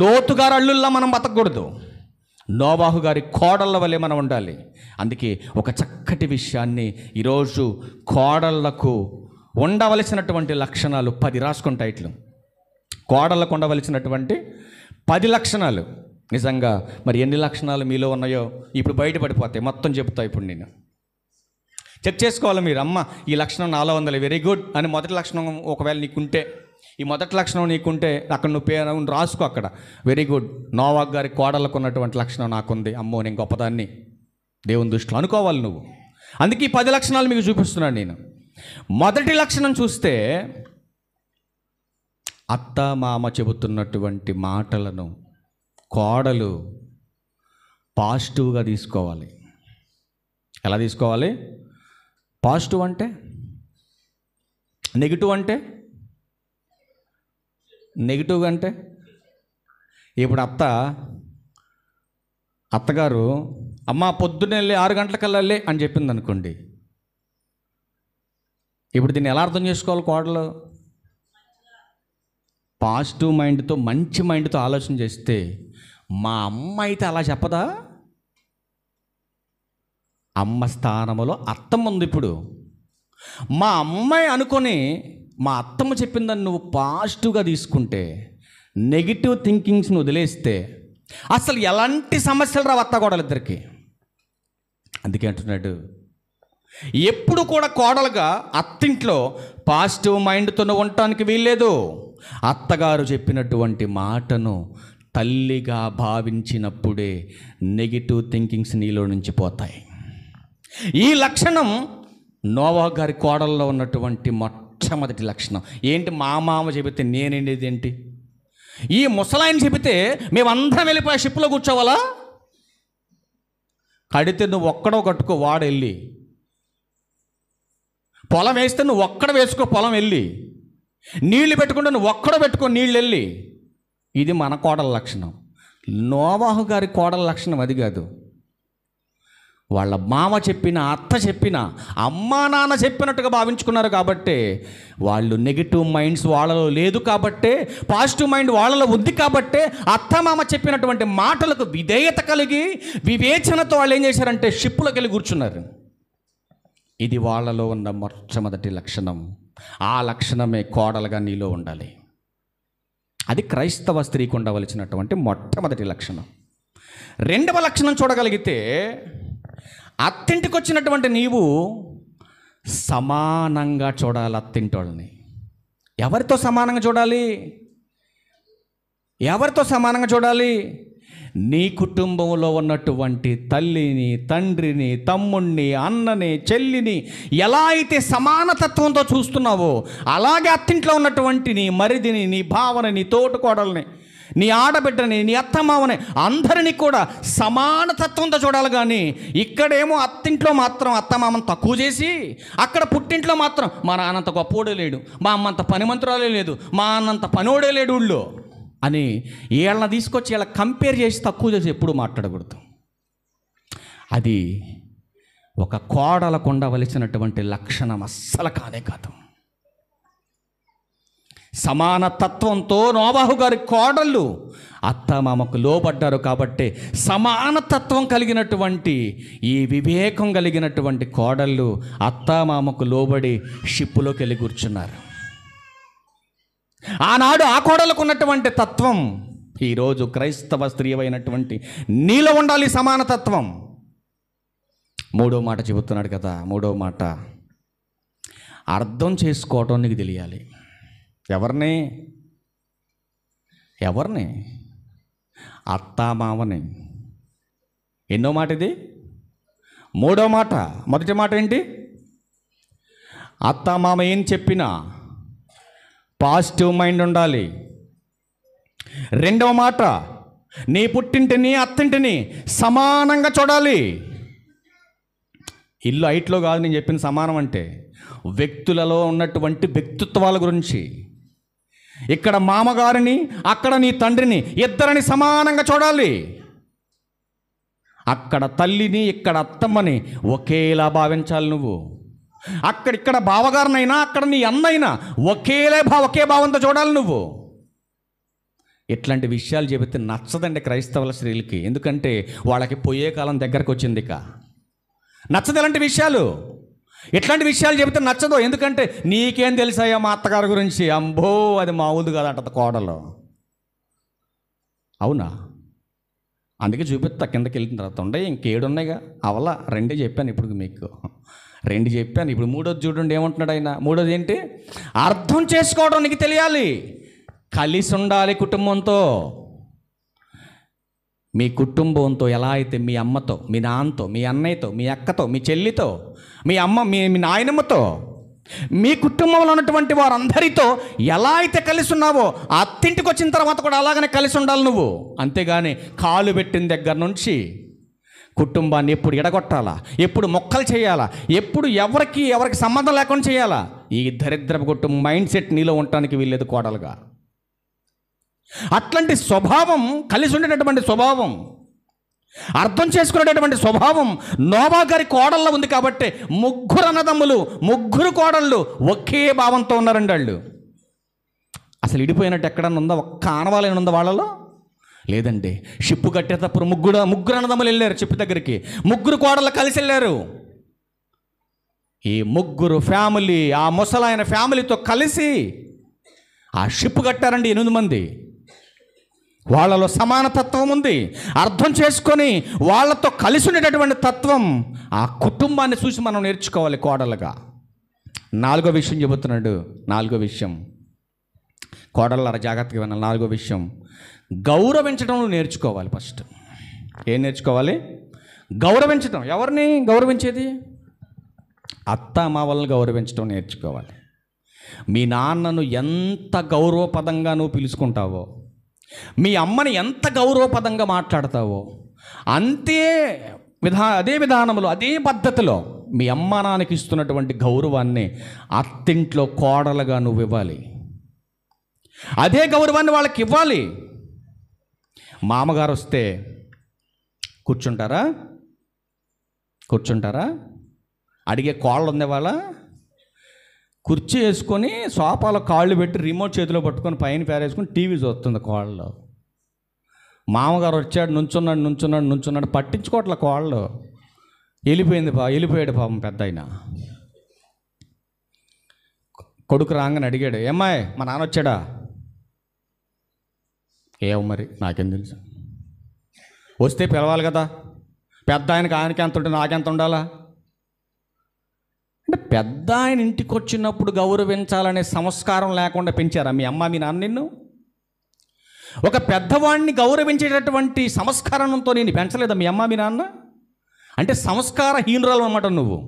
[SPEAKER 1] లోతు గారి అల్లుల్లా మనం బతకూడదు, నోవాహు గారి కోడళ్ళ వల్లే మనం ఉండాలి. అందుకే ఒక చక్కటి విషయాన్ని ఈరోజు కోడళ్లకు ఉండవలసినటువంటి లక్షణాలు 10 రాసుకుంటాయి. ఇట్లు కోడళ్ళకు ఉండవలసినటువంటి 10 లక్షణాలు. నిజంగా మరి ఎన్ని లక్షణాలు మీలో ఉన్నాయో ఇప్పుడు బయటపడిపోతాయి. మొత్తం చెప్తా. ఇప్పుడు నేను చెక్ చేసుకోవాలి మీరు. అమ్మ, ఈ లక్షణం నాలో ఉండాలి, వెరీ గుడ్ అని మొదటి లక్షణం ఒకవేళ నీకుంటే, ఈ మొదటి లక్షణం నీకుంటే అక్కడ నువ్వు పేరు రాసుకో అక్కడ, వెరీ గుడ్, నోవాహు గారి కోడళ్ళకు ఉన్నటువంటి లక్షణం నాకుంది, అమ్మో నేను గొప్పదాన్ని దేవుని దృష్టిలో అనుకోవాలి నువ్వు. అందుకే ఈ 10 లక్షణాలు మీకు చూపిస్తున్నాను నేను. మొదటి లక్షణం చూస్తే, అత్త మామ చెబుతున్నటువంటి మాటలను కోడలు పాజిటివ్గా తీసుకోవాలి. ఎలా తీసుకోవాలి? పాజిటివ్ అంటే, నెగిటివ్ అంటే, నెగిటివ్ అంటే ఇప్పుడు అత్తగారు అమ్మ పొద్దున్నే వెళ్ళి 6 గంటలకల్లా వెళ్ళి అని చెప్పింది అనుకోండి. ఇప్పుడు దీన్ని ఎలా అర్థం చేసుకోవాలి? కోడలు పాజిటివ్ మైండ్తో, మంచి మైండ్తో ఆలోచన చేస్తే, మా అమ్మ అయితే అలా చెప్పదా? అమ్మ స్థానంలో అత్తమ్మ ఉంది. ఇప్పుడు మా అమ్మాయి అనుకొని మా అత్తమ్మ చెప్పిందని నువ్వు పాజిటివ్గా తీసుకుంటే, నెగిటివ్ థింకింగ్స్ని వదిలేస్తే అసలు ఎలాంటి సమస్యలు రావు అత్త కోడలిద్దరికి. అందుకే అంటున్నాడు, ఎప్పుడు కూడా కోడలుగా అత్తింట్లో పాజిటివ్ మైండ్తో ఉండటానికి వీల్లేదు. అత్తగారు చెప్పినటువంటి మాటను తల్లిగా భావించినప్పుడే నెగిటివ్ థింకింగ్స్ నీలో నుంచి పోతాయి. ఈ లక్షణం నోవాహు గారి కోడల్లో ఉన్నటువంటి మొట్టమొదటి లక్షణం. ఏంటి, మా మామ చెబితే నేనేంటి ఏంటి? ఈ ముసలాయన చెబితే మేమందరం వెళ్ళిపోయి షిప్లో కూర్చోవాలా? కడితే నువ్వు ఒక్కడో కట్టుకో, వాడు వెళ్ళి పొలం వేస్తే నువ్వు ఒక్కడ వేసుకో, పొలం వెళ్ళి నీళ్లు పెట్టుకుంటే నువ్వు ఒక్కడ పెట్టుకో, నీళ్ళు వెళ్ళి. ఇది మన కోడల లక్షణం. నోవాహు గారి కోడల లక్షణం అది కాదు. వాళ్ళ మామ చెప్పిన, అత్త చెప్పిన, అమ్మా నాన్న చెప్పినట్టుగా భావించుకున్నారు. కాబట్టే వాళ్ళు నెగిటివ్ మైండ్స్ వాళ్ళలో లేదు, కాబట్టే పాజిటివ్ మైండ్ వాళ్ళలో ఉంది. కాబట్టే అత్త మామ చెప్పినటువంటి మాటలకు విధేయత కలిగి వివేచనతో వాళ్ళు ఏం చేశారంటే షిప్పులోకి వెళ్ళి కూర్చున్నారు. ఇది వాళ్ళలో ఉన్న మొట్టమొదటి లక్షణం. ఆ లక్షణమే కోడలుగా నీలో ఉండాలి. అది క్రైస్తవ స్త్రీకి ఉండవలసినటువంటి మొట్టమొదటి లక్షణం. రెండవ లక్షణం చూడగలిగితే, అత్తింటికి వచ్చినటువంటి నీవు సమానంగా చూడాలి అత్తింటోళ్ళని. ఎవరితో సమానంగా చూడాలి? ఎవరితో సమానంగా చూడాలి? నీ కుటుంబంలో ఉన్నటువంటి తల్లిని, తండ్రిని, తమ్ముణ్ణి, అన్నని, చెల్లిని ఎలా అయితే సమానతత్వంతో చూస్తున్నావో, అలాగే అత్తింట్లో ఉన్నటువంటి నీ మరిదిని, నీ భావని, నీ తోటికోడల్ని, నీ ఆడబిడ్డని, నీ అత్తమామని, అందరినీ కూడా సమానతత్వంతో చూడాలి. కానీ ఇక్కడేమో అత్తింట్లో మాత్రం అత్తమామని తక్కువ చేసి, అక్కడ పుట్టింట్లో మాత్రం మా నాన్నంత గొప్పోడే లేడు, మా అమ్మంత పనిమంతురాలే లేదు, మా అన్నంత పనోడే లేడు ఊళ్ళో అని వీళ్ళని తీసుకొచ్చి ఇలా కంపేర్ చేసి తక్కువ చేసి ఎప్పుడు మాట్లాడకూడదు. అది ఒక కోడలకు ఉండవలసినటువంటి లక్షణం అస్సలు కానే కాదు. సమానతత్వంతో నోవాహు గారి కోడళ్ళు అత్తమామకు లోబడ్డారు. కాబట్టి సమానతత్వం కలిగినటువంటి, ఈ వివేకం కలిగినటువంటి కోడళ్ళు అత్తమామకు లోబడి షిప్పులోకి వెళ్ళి కూర్చున్నారు. ఆనాడు ఆ కోడలకు ఉన్నటువంటి తత్వం ఈరోజు క్రైస్తవ స్త్రీ అయినటువంటి నీలో ఉండాలి సమానతత్వం. మూడో మాట చెబుతున్నాడు కదా, మూడో మాట, అర్థం చేసుకోవటం నీకు తెలియాలి. ఎవరిని? అత్తామామని. ఎన్నో మాట ఇది? మూడో మాట. మొదటి మాట ఏంటి? అత్తామామ ఏం చెప్పినా పాజిటివ్ మైండ్ ఉండాలి. రెండవ మాట, నీ పుట్టింటిని అత్తింటిని సమానంగా చూడాలి. ఇల్లు హైట్లో కాదు నేను చెప్పిన సమానం అంటే, వ్యక్తులలో ఉన్నటువంటి వ్యక్తిత్వాల గురించి. ఇక్కడ మామగారిని, అక్కడ నీ తండ్రిని, ఇద్దరిని సమానంగా చూడాలి. అక్కడ తల్లిని, ఇక్కడ అత్తమ్మని ఒకేలా భావించాలి నువ్వు. ఇక్కడ బావగారినైనా, అక్కడ నీ అన్నైనా ఒకే భావంతో చూడాలి నువ్వు. ఇట్లాంటి విషయాలు చెబితే నచ్చదండి క్రైస్తవుల స్త్రీలకి. ఎందుకంటే వాళ్ళకి పోయే కాలం దగ్గరకు వచ్చింది. ఇక నచ్చదు ఇలాంటి విషయాలు. ఇట్లాంటి విషయాలు చెబితే నచ్చదు. ఎందుకంటే నీకేం తెలుసాయా మా అత్తగారి గురించి? అంబో, అది మామూలు కాదంట కోడలు. అవునా? అందుకే చూపిస్తా కిందకి వెళ్ళిన తర్వాత. ఉండే ఇంకేడు ఉన్నాయిగా, అవలా రెండే చెప్పాను ఇప్పుడు మీకు, రెండు చెప్పాను. ఇప్పుడు మూడోది చూడండి ఏమంటున్నాడు ఆయన. మూడోది ఏంటి? అర్థం చేసుకోవడం నీకు తెలియాలి. కలిసి ఉండాలి కుటుంబంతో. మీ కుటుంబంతో ఎలా అయితే మీ అమ్మతో, మీ నాన్నతో, మీ అన్నయ్యతో, మీ అక్కతో, మీ చెల్లితో, మీ అమ్మ, మీ నాయనమ్మతో, మీ కుటుంబంలో ఉన్నటువంటి వారందరితో ఎలా అయితే కలిసి ఉన్నావో అత్తింటికి వచ్చిన తర్వాత కూడా అలాగనే కలిసి ఉండాలి నువ్వు. అంతేగాని కాలు పెట్టిన దగ్గర నుంచి కుటుంబాన్ని ఎప్పుడు ఎడగొట్టాలా, ఎప్పుడు మొక్కలు చేయాలా, ఎప్పుడు ఎవరికి సంబంధం లేకుండా చేయాలా, ఈ దరిద్రపు కుటుంబం మైండ్ సెట్ నీలో ఉండటానికి వీల్లేదు కోడలుగా. అట్లాంటి స్వభావం, కలిసి ఉండేటటువంటి స్వభావం, అర్థం చేసుకునేటటువంటి స్వభావం నోవా గారి కోడల్లో ఉంది. కాబట్టి ముగ్గురు అన్నదమ్ములు, ముగ్గురు కోడళ్ళు ఒకే భావంతో ఉన్నారండి వాళ్ళు. అసలు ఇడిపోయినట్టు ఎక్కడన్నా ఉందా? ఒక్క ఆనవాలైన ఉందా వాళ్ళలో? లేదండి. షిప్పు కట్టేటప్పుడు ముగ్గురు అన్నదమ్ములు వెళ్ళారు షిప్ దగ్గరికి. ముగ్గురు కోడళ్ళు కలిసి వెళ్ళారు. ఈ ముగ్గురు ఫ్యామిలీ, ఆ ముసలాయన ఫ్యామిలీతో కలిసి ఆ షిప్ కట్టారండి 8 మంది. వాళ్ళలో సమానతత్వం ఉంది. అర్థం చేసుకొని వాళ్ళతో కలిసి ఉండేటటువంటి తత్వం, ఆ కుటుంబాన్ని చూసి మనం నేర్చుకోవాలి కోడలుగా. 4వ విషయం చెబుతున్నాడు. 4వ విషయం, కోడళ్ళ జాగ్రత్తగా వినాలి. 4వ విషయం, గౌరవించడం నేర్చుకోవాలి. ఫస్ట్ ఏం నేర్చుకోవాలి? గౌరవించడం. ఎవరిని గౌరవించేది? అత్తామామల్ని గౌరవించడం నేర్చుకోవాలి. మీ నాన్నను ఎంత గౌరవపదంగా నువ్వు పిలుచుకుంటావో, మీ అమ్మని ఎంత గౌరవపదంగా మాట్లాడతావో, అదే విధానంలో, అదే పద్ధతిలో మీ అమ్మ నాన్నకి ఇస్తున్నటువంటి గౌరవాన్ని అత్తింట్లో కోడలుగా నువ్వు ఇవ్వాలి. అదే గౌరవాన్ని వాళ్ళకి ఇవ్వాలి. మామగారు వస్తే కూర్చుంటారా? అడిగే కోళ్ళు ఉంది వాళ్ళ. కుర్చీ వేసుకొని సోఫాలో కాళ్ళు పెట్టి రిమోట్ చేతిలో పట్టుకొని పైన పేరేసుకొని టీవీ చూస్తుంది కోళ్ళు. మామగారు వచ్చాడు, నుంచున్నాడు, పట్టించుకోవట్లే కోళ్ళు. వెళ్ళిపోయాడు పాపం పెద్ద ఆయన. కొడుకు రాగానే అడిగాడు, ఏమ్మాయి మా నాన్న వచ్చాడా? ఏమో మరి నాకేం తెలుసు. వస్తే పిలవాలి కదా. పెద్ద ఆయనకి ఎంత ఉంటే నాకెంత ఉండాలా? అంటే పెద్ద ఆయన ఇంటికి వచ్చినప్పుడు గౌరవించాలనే సంస్కారం లేకుండా పెంచారా మీ అమ్మ మీ నాన్న నిన్ను? ఒక పెద్దవాడిని గౌరవించేటటువంటి సంస్కారంతో నేను పెంచలేదా మీ అమ్మ మీ నాన్న? అంటే సంస్కారహీనురాలు అన్నమాట నువ్వు.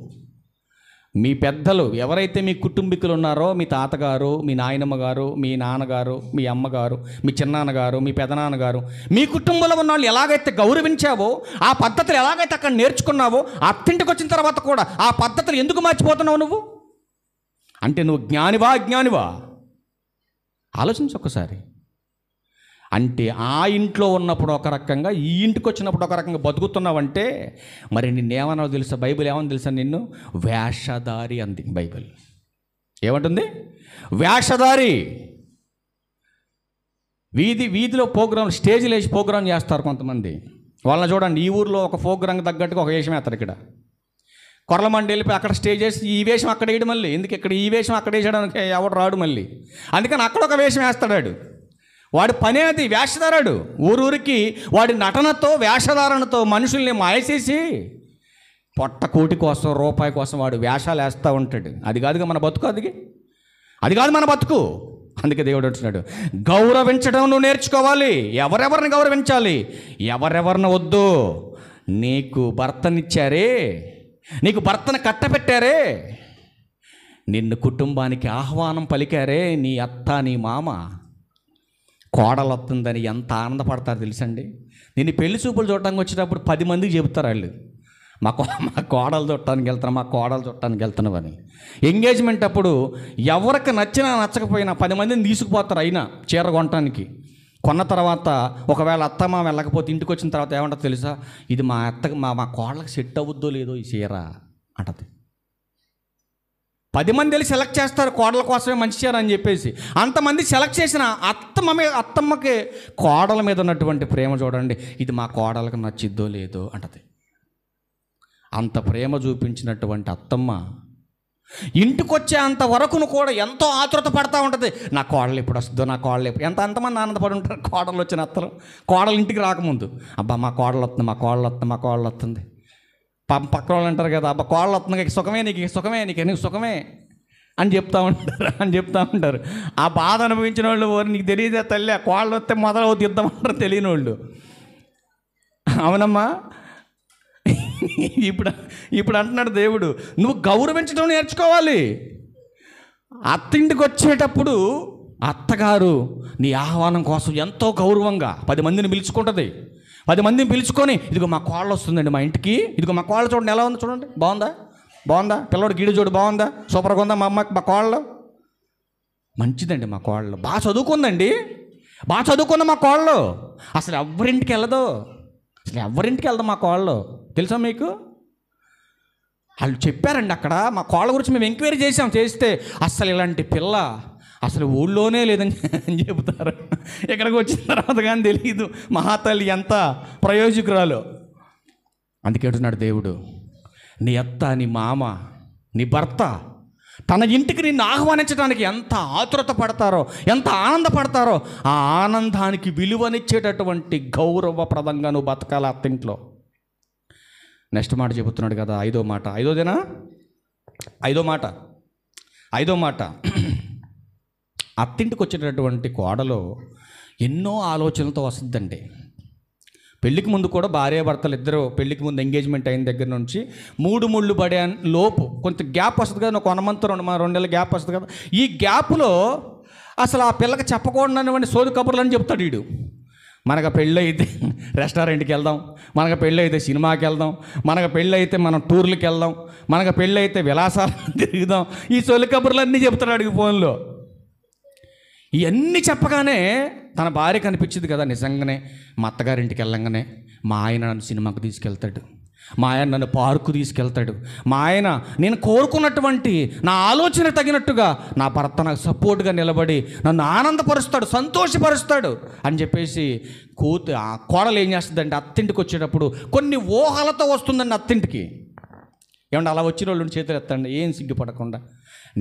[SPEAKER 1] మీ పెద్దలు ఎవరైతే మీ కుటుంబీకులు ఉన్నారో, మీ తాతగారు, మీ నాయనమ్మ గారు, మీ నాన్నగారు, మీ అమ్మగారు, మీ చిన్నాన్నగారు, మీ పెదనాన్నగారు, మీ కుటుంబంలో ఉన్న వాళ్ళు ఎలాగైతే గౌరవించావో, ఆ పద్ధతులు ఎలాగైతే అక్కడ నేర్చుకున్నావో, అత్తింటికి వచ్చిన తర్వాత కూడా ఆ పద్ధతులు ఎందుకు మర్చిపోతున్నావు నువ్వు? అంటే నువ్వు జ్ఞానివా అజ్ఞానివా? ఆలోచించు ఒక్కసారి. అంటే ఆ ఇంట్లో ఉన్నప్పుడు ఒక రకంగా, ఈ ఇంటికి వచ్చినప్పుడు ఒక రకంగా బతుకుతున్నావంటే మరి నిన్నేమన్నా తెలుసా? బైబిల్ ఏమని తెలుసా నిన్ను? వేషధారి అంది బైబిల్. ఏమంటుంది? వేషధారి. వీధిలో ప్రోగ్రాం, స్టేజ్లు వేసి ప్రోగ్రాం చేస్తారు కొంతమంది. వాళ్ళని చూడండి, ఈ ఊర్లో ఒక ప్రోగ్రాంకి తగ్గట్టుగా ఒక వేషం వేస్తారు. ఇక్కడ కొరలమండి వెళ్ళిపోయి అక్కడ స్టేజ్ వేసి ఈ వేషం అక్కడ వేయడం. మళ్ళీ ఎందుకు ఇక్కడ ఈ వేషం అక్కడ వేసేయడానికి ఎవడు రాడు మళ్ళీ. అందుకని అక్కడ ఒక వేషం వేస్తాడు. వాడి పనే అది, వేషధారాడు. ఊరూరికి వాడి నటనతో వేషధారణతో మనుషుల్ని మాయచేసి పొట్ట కోటి కోసం రూపాయి కోసం వాడు వేషాలు వేస్తూ ఉంటాడు. అది కాదుగా మన బతుకు, అది కాదు మన బతుకు. అందుకే దేవుడు అంటున్నాడు, గౌరవించడం నువ్వు నేర్చుకోవాలి. ఎవరెవరిని గౌరవించాలి, ఎవరెవరిని వద్దు. నీకు భర్తనిచ్చారే, నీకు భర్తను కట్టబెట్టారే, నిన్ను కుటుంబానికి ఆహ్వానం పలికారే నీ అత్త నీ మామ, కోడలు వస్తుందని ఎంత ఆనందపడతారు తెలుసండి. నేను పెళ్లి చూపులు చూడటానికి వచ్చేటప్పుడు 10 మందికి చెబుతారు వాళ్ళు, మా కోడలు చుట్టానికి వెళ్తాను, మా కోడలు చుట్టానికి వెళ్తున్నావు అని. ఎంగేజ్మెంట్ అప్పుడు ఎవరికి నచ్చినా నచ్చకపోయినా 10 మందిని తీసుకుపోతారు. అయినా చీర కొనటానికి కొన్న తర్వాత ఒకవేళ అత్తమ్మ వెళ్ళకపోతే ఇంటికి వచ్చిన తర్వాత ఏమంటారు తెలుసా, ఇది మా అత్తకి మా కోడలకు సెట్ అవ్వద్దో లేదో ఈ చీర అంటది. 10 మంది వెళ్ళి సెలెక్ట్ చేస్తారు కోడల కోసమే మంచి చీర అని చెప్పేసి. అంతమంది సెలెక్ట్ చేసిన అత్తమ్మకి కోడల మీద ఉన్నటువంటి ప్రేమ చూడండి, ఇది మా కోడలకు నచ్చిద్దో లేదో అంటది. అంత ప్రేమ చూపించినటువంటి అత్తమ్మ ఇంటికి వచ్చే అంతవరకును కూడా ఎంతో ఆతృత పడతా ఉంటుంది. నా కోడలు ఎప్పుడు వస్తుందో, నా కోడలు ఎప్పుడు. ఎంతమంది ఆనందపడి ఉంటారు కోడలు వచ్చిన అత్తలు. కోడలు ఇంటికి రాకముందు, అబ్బా మా కోడలు వస్తుంది, మా కోడలు వస్తుంది, మా కోడలు వస్తుంది. పక్క వాళ్ళు అంటారు కదా, అబ్బా కోడలు వస్తుంది, నీకు సుఖమే, నీకు సుఖమే అని చెప్తా ఉంటారు. ఆ బాధ అనుభవించిన వాళ్ళు, నీకు తెలియదే తల్లి, ఆ కోడలు వస్తే మొదలవుతుంది యుద్ధం అంటారు తెలియని వాళ్ళు. అవునమ్మా. ఇప్పుడు అంటున్నాడు దేవుడు, నువ్వు గౌరవించడం నేర్చుకోవాలి. అత్తింటికి వచ్చేటప్పుడు అత్తగారు నీ ఆహ్వానం కోసం ఎంతో గౌరవంగా 10 మందిని పిలుచుకుంటుంది. 10 మందిని పిలుచుకొని, ఇదిగో మా కోళ్ళు వస్తుందండి మా ఇంటికి, ఇదిగో మా కోళ్ళ చూడండి ఎలా ఉందో చూడండి, బాగుందా పిల్లడు గీడు చూడు, బాగుందా, సూపర్గా ఉందా మా అమ్మకి, మా కోళ్ళు మంచిదండి, మా కోళ్ళు బాగా చదువుకుందండి, బాగా చదువుకున్న మా కోళ్ళు, అసలు ఎవరింటికి వెళ్దాం మా కోళ్ళు తెలుసా మీకు. వాళ్ళు చెప్పారండి అక్కడ మా కోళ్ళ గురించి మేము ఎంక్వైరీ చేస్తే అస్సలు ఇలాంటి పిల్ల అసలు ఊళ్ళోనే లేదని చెబుతారు. ఇక్కడికి వచ్చిన తర్వాత కానీ తెలియదు మహాతల్లి ఎంత ప్రయోజకురాలు. అందుకే అంటున్నాడు దేవుడు, నీ అత్త నీ మామ నీ భర్త తన ఇంటికి నిన్ను ఆహ్వానించడానికి ఎంత ఆతురత పడతారో, ఎంత ఆనందపడతారో, ఆ ఆనందానికి విలువనిచ్చేటటువంటి గౌరవప్రదంగా నువ్వు బతకాలి అత్తింట్లో. నెక్స్ట్ మాట చెబుతున్నాడు కదా, ఐదో మాట అత్తింటికి వచ్చేటటువంటి కోడలో ఎన్నో ఆలోచనలతో వస్తుందండి. పెళ్ళికి ముందు కూడా భార్యాభర్తలు ఇద్దరు పెళ్ళికి ముందు ఎంగేజ్మెంట్ అయిన దగ్గర నుంచి 3 ముళ్ళు పడే లోపు కొంత గ్యాప్ వస్తుంది కదా, ఒక 1 మంత్ 2 నెలల గ్యాప్ వస్తుంది కదా. ఈ గ్యాప్లో అసలు ఆ పిల్లకి చెప్పకూడనటువంటి సోది కబుర్లు అని చెప్తాడు వీడు. మనకు పెళ్ళి అయితే రెస్టారెంట్కి వెళ్దాం, మనకు పెళ్ళి అయితే సినిమాకి వెళ్దాం, మనకు పెళ్ళి అయితే మనం టూర్లకి వెళ్దాం, మనకు పెళ్ళి అయితే విలాసాలను తిరుగుదాం, ఈ సొలి కబుర్లన్నీ చెప్తాడు అడిగి ఫోన్లో. ఇవన్నీ చెప్పగానే తన భార్య కనిపించింది కదా, నిజంగానే మా అత్తగారింటికి వెళ్ళంగానే మా ఆయన నన్ను సినిమాకు తీసుకెళ్తాడు, మా ఆయన నన్ను పార్కు తీసుకెళ్తాడు, మా ఆయన నేను కోరుకున్నటువంటి నా ఆలోచన తగినట్టుగా నా భర్త నాకు సపోర్ట్గా నిలబడి నన్ను ఆనందపరుస్తాడు, సంతోషపరుస్తాడు అని చెప్పేసి ఆ కోడలు ఏం చేస్తుందంటే అత్తింటికి వచ్చేటప్పుడు కొన్ని ఊహలతో వస్తుందండి అత్తింటికి. ఏమంటే అలా వచ్చిన వాళ్ళు చేతులు ఎత్తండి, ఏం సిగ్గుపడకుండా.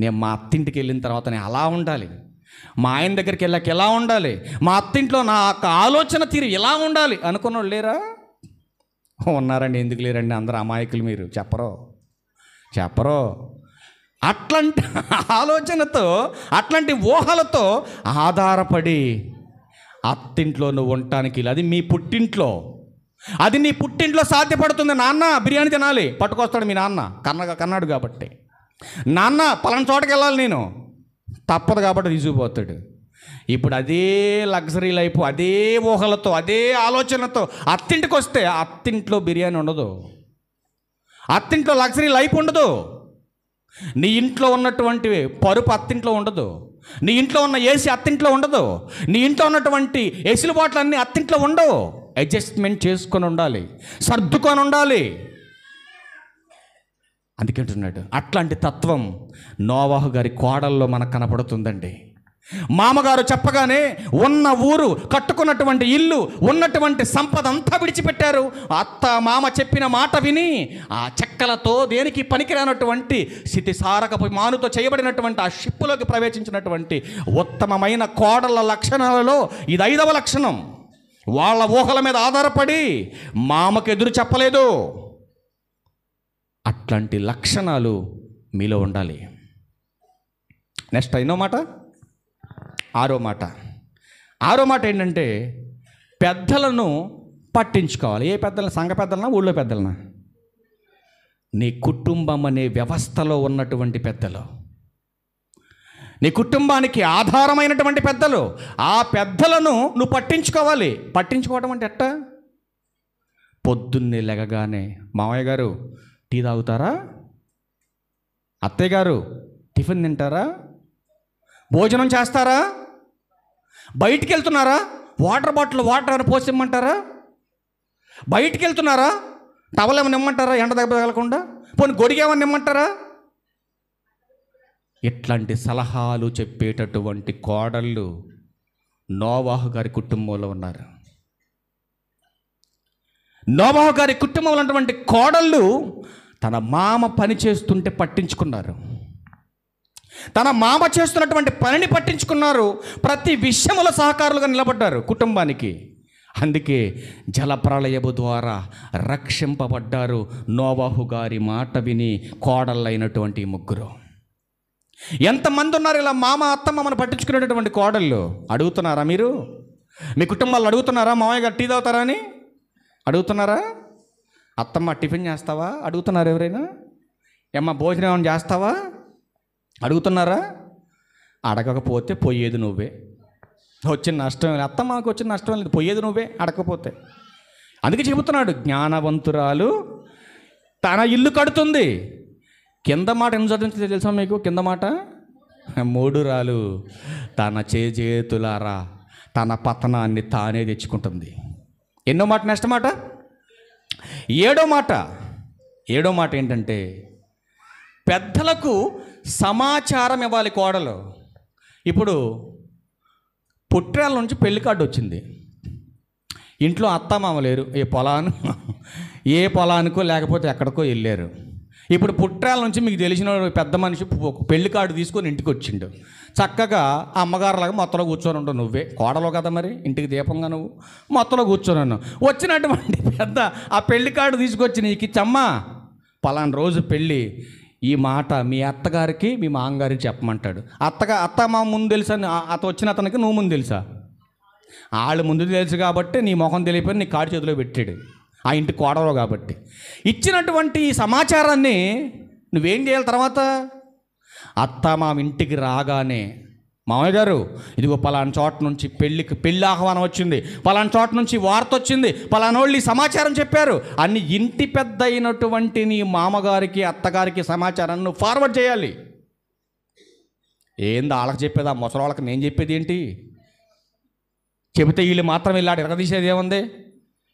[SPEAKER 1] నేను మా అత్తింటికి వెళ్ళిన తర్వాత నేను అలా ఉండాలి, మా ఆయన దగ్గరికి వెళ్ళాక ఎలా ఉండాలి, మా అత్తింట్లో నా ఆలోచన తీరు ఎలా ఉండాలి అనుకున్న వాళ్ళు లేరా? ఉన్నారండి, ఎందుకు లేరండి, అందరూ అమాయకులు, మీరు చెప్పరు. అట్లాంటి ఆలోచనతో అట్లాంటి ఊహలతో ఆధారపడి అత్తింట్లో నువ్వు ఉండటానికి, అది మీ పుట్టింట్లో, అది నీ పుట్టింట్లో సాధ్యపడుతుంది. నాన్న బిర్యానీ తినాలి, పట్టుకొస్తాడు మీ నాన్న, కన్నాడు కాబట్టి. నాన్న పలానా చోటకి వెళ్ళాలి, నేను తప్పదు కాబట్టి తీసుకుపోతాడు. ఇప్పుడు అదే లగ్జరీ లైఫ్, అదే ఊహలతో, అదే ఆలోచనతో అత్తింటికి వస్తే అత్తింట్లో బిర్యానీ ఉండదు, అత్తింట్లో లగ్జరీ లైఫ్ ఉండదు, నీ ఇంట్లో ఉన్నటువంటి పరుపు అత్తింట్లో ఉండదు, నీ ఇంట్లో ఉన్న ఏసీ అత్తింట్లో ఉండదు, నీ ఇంట్లో ఉన్నటువంటి ఎసులుబాట్లు అన్నీ అత్తింట్లో ఉండవు. అడ్జస్ట్మెంట్ చేసుకొని ఉండాలి, సర్దుకొని ఉండాలి. అందుకే అంటున్నాడు, అట్లాంటి తత్వం నోవాహు గారి కోడల్లో మనకు కనపడుతుందండి. మామగారు చెప్పగానే ఉన్న ఊరు, కట్టుకున్నటువంటి ఇల్లు, ఉన్నటువంటి సంపద అంతా విడిచిపెట్టారు. అత్త మామ చెప్పిన మాట విని ఆ చెక్కలతో దేనికి పనికిరానటువంటి స్థితిసారకపు మానుతో చేయబడినటువంటి ఆ షిప్పులోకి ప్రవేశించినటువంటి ఉత్తమమైన కోడళ్ళ లక్షణాలలో ఇది 5వ లక్షణం. వాళ్ళ ఊహల మీద ఆధారపడి మామకు ఎదురు చెప్పలేదు. అట్లాంటి లక్షణాలు మీలో ఉండాలి. నెక్స్ట్ 5వ మాట, 6వ మాట. 6వ మాట ఏంటంటే పెద్దలను పట్టించుకోవాలి. ఏ పెద్దలను? సంఘ పెద్దలనా, ఊళ్ళో పెద్దలనా? నీ కుటుంబం అనే వ్యవస్థలో ఉన్నటువంటి పెద్దలు, నీ కుటుంబానికి ఆధారమైనటువంటి పెద్దలు, ఆ పెద్దలను నువ్వు పట్టించుకోవాలి. పట్టించుకోవడం అంటే ఎట్టా? పొద్దున్నే లెగగానే మామయ్య గారు టీ తాగుతారా? అత్తయ్య గారు టిఫిన్ తింటారా? భోజనం చేస్తారా? బయటికి వెళ్తున్నారా? వాటర్ అని పోసిమ్మంటారా? బయటికి వెళ్తున్నారా? టవల్ ఏమైనా ఇమ్మంటారా? ఎండ దెబ్బ తగలకుండా. పోనీ గొడిగేమని ఇమ్మంటారా? ఇట్లాంటి సలహాలు చెప్పేటటువంటి కోడళ్ళు నోవాహు గారి కుటుంబంలో ఉన్నారు. నోవాహు గారి కుటుంబంలో ఉన్నటువంటి కోడళ్ళు తన మామ పని చేస్తుంటే పట్టించుకున్నారు. తన మామ చేస్తున్నటువంటి పనిని పట్టించుకున్నారు. ప్రతి విషయంలో సహకారులుగా నిలబడ్డారు కుటుంబానికి. అందుకే జలప్రళయము ద్వారా రక్షింపబడ్డారు నోవాహు గారి మాట విని కోడళ్ళైనటువంటి ముగ్గురు. ఎంతమంది ఉన్నారు ఇలా మామ అత్తమ్మని పట్టించుకునేటటువంటి కోడళ్ళు? అడుగుతున్నారా మీరు? మీ కుటుంబాల్లో అడుగుతున్నారా? మామయ్య గారు టీ తాగుతారా అని అడుగుతున్నారా? అత్తమ్మ టిఫిన్ చేస్తావా అడుగుతున్నారు ఎవరైనా? ఏమ్మా భోజనం ఏమైనా చేస్తావా అడుగుతున్నారా? అడగకపోతే పోయేది నువ్వే. వచ్చిన నష్టం లేదు. అత్తమ్మకి వచ్చిన నష్టం లేదు, పోయేది నువ్వే అడగకపోతే. అందుకే చెబుతున్నాడు, జ్ఞానవంతురాలు తన ఇల్లు కడుతుంది. కింద మాట ఎందుకు చదివించిందో తెలుసా మీకు? కింద మాట, మూఢురాలు తన చేతులారా తన పతనాన్ని తానే తెచ్చుకుంటుంది. ఎన్నో మాట? నెక్స్ట్ మాట, 7వ మాట. 7వ మాట ఏంటంటే పెద్దలకు సమాచారం ఇవ్వాలి కోడలు. ఇప్పుడు పుట్టాల నుంచి పెళ్లి కార్డు వచ్చింది. ఇంట్లో అత్తమామ లేరు, ఏ పొలానికో లేకపోతే ఎక్కడికో వెళ్ళారు. ఇప్పుడు పుట్టాల నుంచి మీకు తెలిసిన పెద్ద మనిషి పెళ్లి కార్డు తీసుకొని ఇంటికి వచ్చిండు. చక్కగా అమ్మగారులాగా మొత్తలో కూర్చొని ఉండవు. నువ్వే కోడలో కదా మరి, ఇంటికి దీపంగా నువ్వు మొత్తలో కూర్చొని ఉన్నావు. వచ్చినటువంటి పెద్ద ఆ పెళ్లి కార్డు తీసుకొచ్చి నీకు ఇచ్చమ్మా పలానా రోజు పెళ్ళి, ఈ మాట మీ అత్తగారికి మీ మామగారికి చెప్పమంటాడు. అత్త మా ముందు తెలుసా? వచ్చిన అతనికి నువ్వు ముందు తెలుసా? వాళ్ళు ముందు తెలుసు కాబట్టి నీ ముఖం తెలియపోయి నీ కార్డు చేతిలో పెట్టాడు, ఆ ఇంటి కోడలో కాబట్టి. ఇచ్చినటువంటి ఈ సమాచారాన్ని నువ్వేం చేయాలి తర్వాత? అత్త మా ఇంటికి రాగానే, మామయ్య గారు ఇదిగో పలానా చోట నుంచి పెళ్ళి ఆహ్వానం వచ్చింది, పలానా చోట నుంచి వార్త వచ్చింది, పలానా వాళ్ళు ఈ సమాచారం చెప్పారు అన్ని ఇంటి పెద్ద అయినటువంటి నీ మామగారికి అత్తగారికి సమాచారాన్ని నువ్వు ఫార్వర్డ్ చేయాలి. ఏంది వాళ్ళకి చెప్పేది? ఆ ముసలి వాళ్ళకి నేను చెప్పేది ఏంటి? చెబితే వీళ్ళు మాత్రం వెళ్ళాడు ఎరగదీసేది ఏముంది?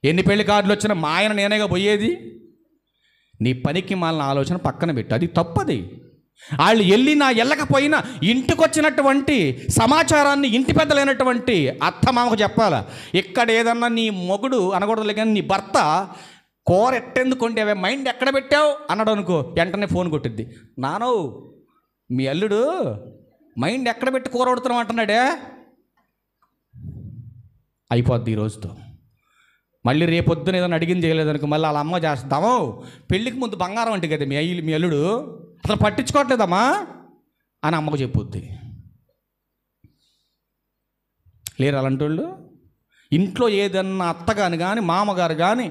[SPEAKER 1] ఎన్ని పెళ్లి కార్డులు వచ్చినా మా ఆయన నేనేగా పోయేది. నీ పనికి మాలిన ఆలోచన పక్కన పెట్టు, అది తప్పది. వాళ్ళు వెళ్ళకపోయినా ఇంటికి వచ్చినటువంటి సమాచారాన్ని ఇంటి పెద్దలైనటువంటి అత్త మామకు చెప్పాలా. ఇక్కడ ఏదన్నా నీ మొగుడు అనకూడదులే కానీ నీ భర్త కూర ఎట్టెందుకు వండావే, మైండ్ ఎక్కడ పెట్టావు అన్నాడు అనుకో, వెంటనే ఫోన్ కొట్టిద్ది. నానో మీ అల్లుడు మైండ్ ఎక్కడ పెట్టి కూర వండుతున్నాం అంటున్నాడే, అయిపోద్ది ఈ రోజుతో. మళ్ళీ రేపొద్దున ఏదైనా అడిగింది చేయలేదనుకో, మళ్ళీ వాళ్ళ అమ్మ చేస్తాము పెళ్ళికి ముందు బంగారం అంటే కదా మీ అల్లుడు అసలు పట్టించుకోవట్లేదమ్మా అని అమ్మకు చెప్పుద్ది. లేరు అలాంటి వాళ్ళు? ఇంట్లో ఏదన్నా అత్తగాని కానీ మామగారు కానీ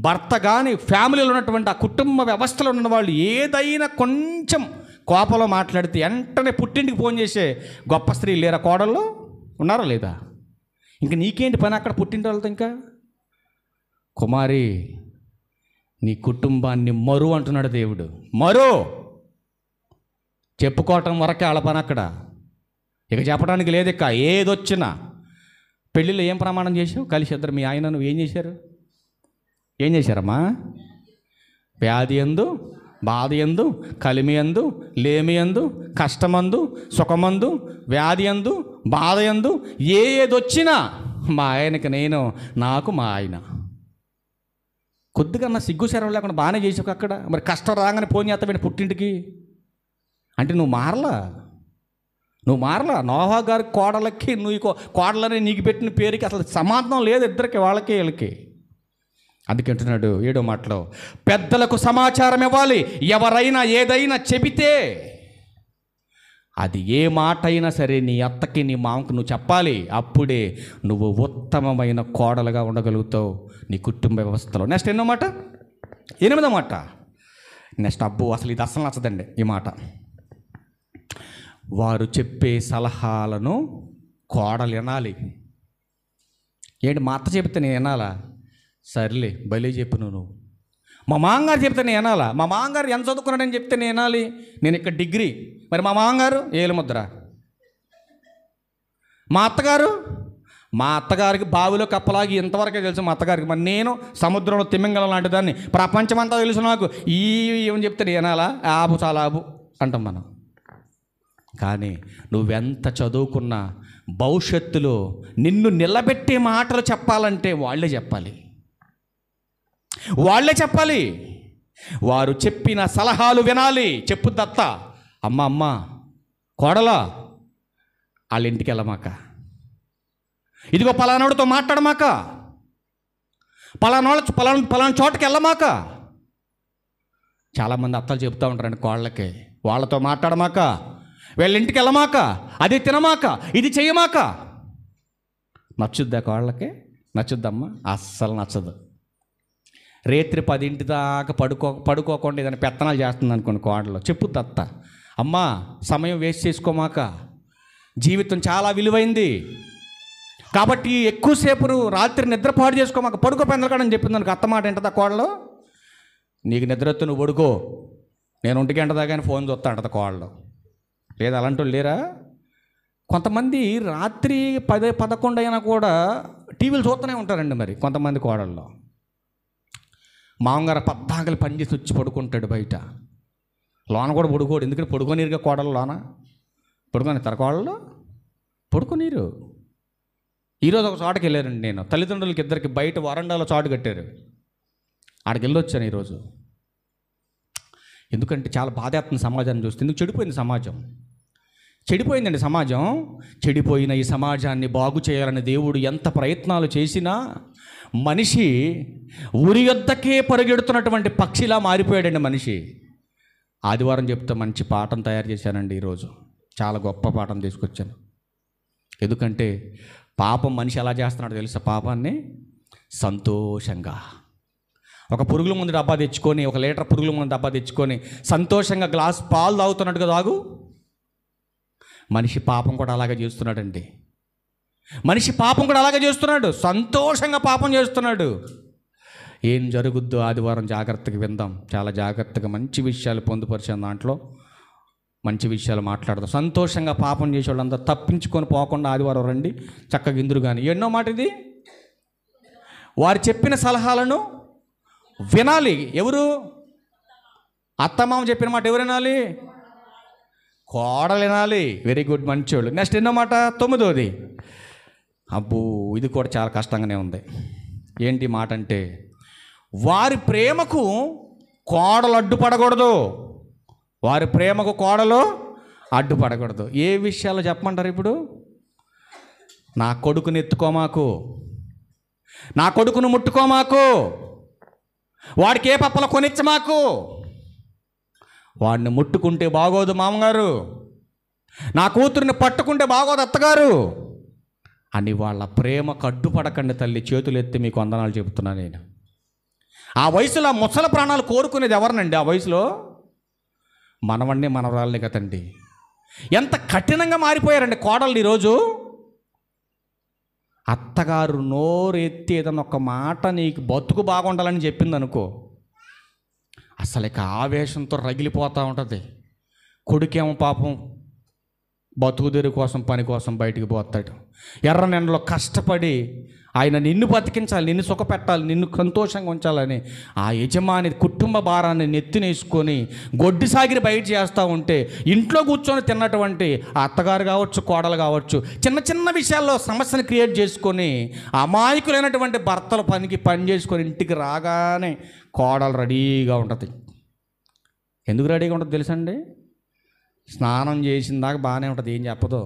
[SPEAKER 1] భర్త కానీ ఫ్యామిలీలో ఉన్నటువంటి ఆ కుటుంబ వ్యవస్థలో ఉన్న వాళ్ళు ఏదైనా కొంచెం కోపంలో మాట్లాడితే వెంటనే పుట్టింటికి ఫోన్ చేసే గొప్ప స్త్రీ లేరా? కోడళ్ళు ఉన్నారా లేదా? ఇంకా నీకేంటి పని అక్కడ పుట్టింటి వాళ్ళతో? ఇంకా కుమారి నీ కుటుంబాన్ని మరు అంటున్నాడు దేవుడు. మరు చెప్పుకోవటం వరకే వాళ్ళ పని అక్కడ, ఇక చెప్పడానికి లేదు. ఇక ఏదొచ్చినా పెళ్ళిలో ఏం ప్రమాణం చేసావు? కలిసి ఇద్దరు మీ ఆయన నువ్వు ఏం చేశారమ్మా? వ్యాధి ఎందు, బాధ ఎందు, కలిమి ఎందు, లేమి ఎందు, కష్టమందు, సుఖమందు, వ్యాధి ఎందు, బాధ యందు ఏదొచ్చినా మా ఆయనకి నేను, నాకు మా ఆయన. కొద్దిగా సిగ్గు శరం లేకుండా బాగానే చేసావు అక్కడ. మరి కష్టం రాగానే ఫోన్ చేస్తావు పుట్టింటికి అంటే నువ్వు మారలా. నోహా గారి కోడలకి నువ్వు కోడలని నీకు పెట్టిన పేరుకి అసలు సమాధానం లేదు ఇద్దరికి, వాళ్ళకి వీళ్ళకి. అందుకంటున్నాడు 7వ మాటలో, పెద్దలకు సమాచారం ఇవ్వాలి. ఎవరైనా ఏదైనా చెబితే అది ఏ మాట అయినా సరే నీ అత్తకి నీ మామకు నువ్వు చెప్పాలి. అప్పుడే నువ్వు ఉత్తమమైన కోడలుగా ఉండగలుగుతావు నీ కుటుంబ వ్యవస్థలో. నెక్స్ట్ ఎన్నో మాట? 8వ మాట. నెక్స్ట్ అబ్బో అసలు ఇది అసలు నచ్చదండి ఈ మాట. వారు చెప్పే సలహాలను కోడలు వినాలి. ఏంటి మా అత్త చెప్తే నేను వినాలా? సర్లే భలే చెప్పు నువ్వు. మా మామగారు చెప్తే నేను వినాలా? మా మామగారు ఎంత చదువుకున్నాడని చెప్తే నేను వినాలి? నేను ఇక్కడ డిగ్రీ, మరి మా మామగారు ఏలుముద్ర. మా అత్తగారికి బావిలో కప్పలాగి ఇంతవరకే తెలుసు మా అత్తగారికి. మరి నేను సముద్రంలో తిమింగలం లాంటి దాన్ని, ప్రపంచమంతా తెలుసు నాకు. ఏమని చెప్తే నేను వినాలా? ఆబు చాలా ఆబు అంటాం మనం. కానీ నువ్వెంత చదువుకున్నా భవిష్యత్తులో నిన్ను నిలబెట్టే మాటలు చెప్పాలంటే వాళ్ళే చెప్పాలి. వారు చెప్పిన సలహాలు వినాలి. చెప్పుద్దత్త, అమ్మ కోడలా వాళ్ళ ఇంటికి వెళ్ళమాక, ఇదిగో పలానాడితో మాట్లాడమాక, పలానా చోటకి వెళ్ళమాక. చాలామంది అత్తలు చెప్తూ ఉంటారండి కోళ్ళకి, వాళ్ళతో మాట్లాడమాక, వీళ్ళ ఇంటికి వెళ్ళమాక, అది తినమాక, ఇది చెయ్యమాక. నచ్చుద్దా కోళ్ళకి? నచ్చుద్దమ్మా? అస్సలు నచ్చదు. రేత్రి 10 దాకా పడుకోకుండా ఏదైనా పెత్తనాలు చేస్తుంది అనుకోండి కోడలో, చెప్పుద్ది అత్త, అమ్మా సమయం వేస్ట్ చేసుకోమాక, జీవితం చాలా విలువైంది కాబట్టి ఎక్కువసేపు రాత్రి నిద్రపాటు చేసుకోమాక, పడుకో పెందలకాడని చెప్పింది అనుకో. అత్త మాట ఏంటదా కోడలో? నీకు నిద్రొత్తు నువ్వు పడుకో, నేను 1 గంట దాకా ఫోన్ చూస్తా అంటది కోడలో. లేదా అలాంటి వాళ్ళు లేరా? కొంతమంది రాత్రి 10-11 అయినా కూడా టీవీలు చూస్తూనే ఉంటారండి. మరి కొంతమంది కోడల్లో మామగారు పద్దాకలు పనిచేసి వచ్చి పడుకుంటాడు బయట, లోన కూడా పడుకోడు. ఎందుకంటే పడుకోనీరుగా కోడలు, లోన పడుకొని కోడలు పడుకోనీరు. ఈరోజు ఒక చోటకి వెళ్ళారండి నేను, తల్లిదండ్రులకి ఇద్దరికి బయట వరండాలో చాటు కట్టారు. ఆడికి వెళ్ళొచ్చాను ఈరోజు. ఎందుకంటే చాలా బాధేస్తుంది సమాజాన్ని చూస్తే. ఎందుకు చెడిపోయింది సమాజం? చెడిపోయిందండి సమాజం. చెడిపోయిన ఈ సమాజాన్ని బాగు చేయాలని దేవుడు ఎంత ప్రయత్నాలు చేసినా మనిషి ఉరి యొద్దకే పరిగెడుతున్నటువంటి పక్షిలా మారిపోయాడండి మనిషి. ఆదివారం చెప్తే మంచి పాఠం తయారు చేశానండి ఈరోజు. చాలా గొప్ప పాఠం తీసుకొచ్చాను. ఎందుకంటే పాపం మనిషి ఎలా చేస్తున్నాడో తెలుసా? పాపాన్ని సంతోషంగా ఒక పురుగుల మందు డబ్బా తెచ్చుకొని, 1 లీటర్ పురుగుల మందు డబ్బా తెచ్చుకొని సంతోషంగా గ్లాస్ పాలు తాగుతున్నట్టుగా తాగు. మనిషి పాపం కూడా అలాగే చేస్తున్నాడండి. సంతోషంగా పాపం చేస్తున్నాడు. ఏం జరుగుద్దో ఆదివారం జాగ్రత్తగా విందాం. చాలా జాగ్రత్తగా మంచి విషయాలు పొందుపరిచాం, దాంట్లో మంచి విషయాలు మాట్లాడదాం. సంతోషంగా పాపం చేసే వాళ్ళందరూ తప్పించుకొని పోకుండా ఆదివారం రండి, చక్కగా ఇందురు. కానీ ఎన్నో మాట ఇది, వారు చెప్పిన సలహాలను వినాలి. ఎవరు? అత్తమామ చెప్పిన మాట ఎవరు వినాలి? కోడలు వినాలి. వెరీ గుడ్, మంచోళ్ళు. నెక్స్ట్ ఎన్నో మాట? 9వది. అబ్బో ఇది కూడా చాలా కష్టంగానే ఉంది. ఏంటి మాట అంటే, వారి ప్రేమకు కోడలు అడ్డుపడకూడదు. ఏ విషయాలు చెప్పమంటారు ఇప్పుడు? నా కొడుకుని ఎత్తుకోమాకు, నా కొడుకును ముట్టుకోమాకు, వాడికి ఏ పప్పలు కొనిచ్చమాకు, వాడిని ముట్టుకుంటే బాగోదు మామగారు, నా కూతురిని పట్టుకుంటే బాగోదు అత్తగారు అని వాళ్ళ ప్రేమకు అడ్డుపడకండి తల్లి. చేతులు ఎత్తి మీకు వందనాలు చెబుతున్నా నేను. ఆ వయసులో ముసలి ప్రాణాలు కోరుకునేది ఎవరినండి? ఆ వయసులో మనవణ్ణి మనవరాలని కదండి. ఎంత కఠినంగా మారిపోయారండి కోడళ్ళు ఈరోజు. అత్తగారు నోరెత్తి ఏదన్నా ఒక మాట నీకు బతుకు బాగుండాలని చెప్పింది అనుకో, అసలు ఇక ఆవేశంతో రగిలిపోతూ ఉంటుంది. కొడుకేమో పాపం బతుకుదెరు కోసం పని కోసం బయటికి పోతాడు. ఎర్ర నెలలో కష్టపడి ఆయన నిన్ను బతికించాలి, నిన్ను సుఖపెట్టాలి, నిన్ను సంతోషంగా ఉంచాలని ఆ యజమాని కుటుంబ భారాన్ని నెత్తినేసుకొని గొడ్డి సాగిరి బయట చేస్తూ ఉంటే ఇంట్లో కూర్చొని తిన్నటువంటి అత్తగారు కావచ్చు, కోడలు కావచ్చు, చిన్న చిన్న విషయాల్లో సమస్యను క్రియేట్ చేసుకొని అమాయకులైనటువంటి భర్తలు పని చేసుకొని ఇంటికి రాగానే కోడలు రెడీగా ఉంటుంది. ఎందుకు రెడీగా ఉంటుంది తెలుసండి? స్నానం చేసిన దాకా బాగానే ఉంటుంది, ఏం చెప్పదో.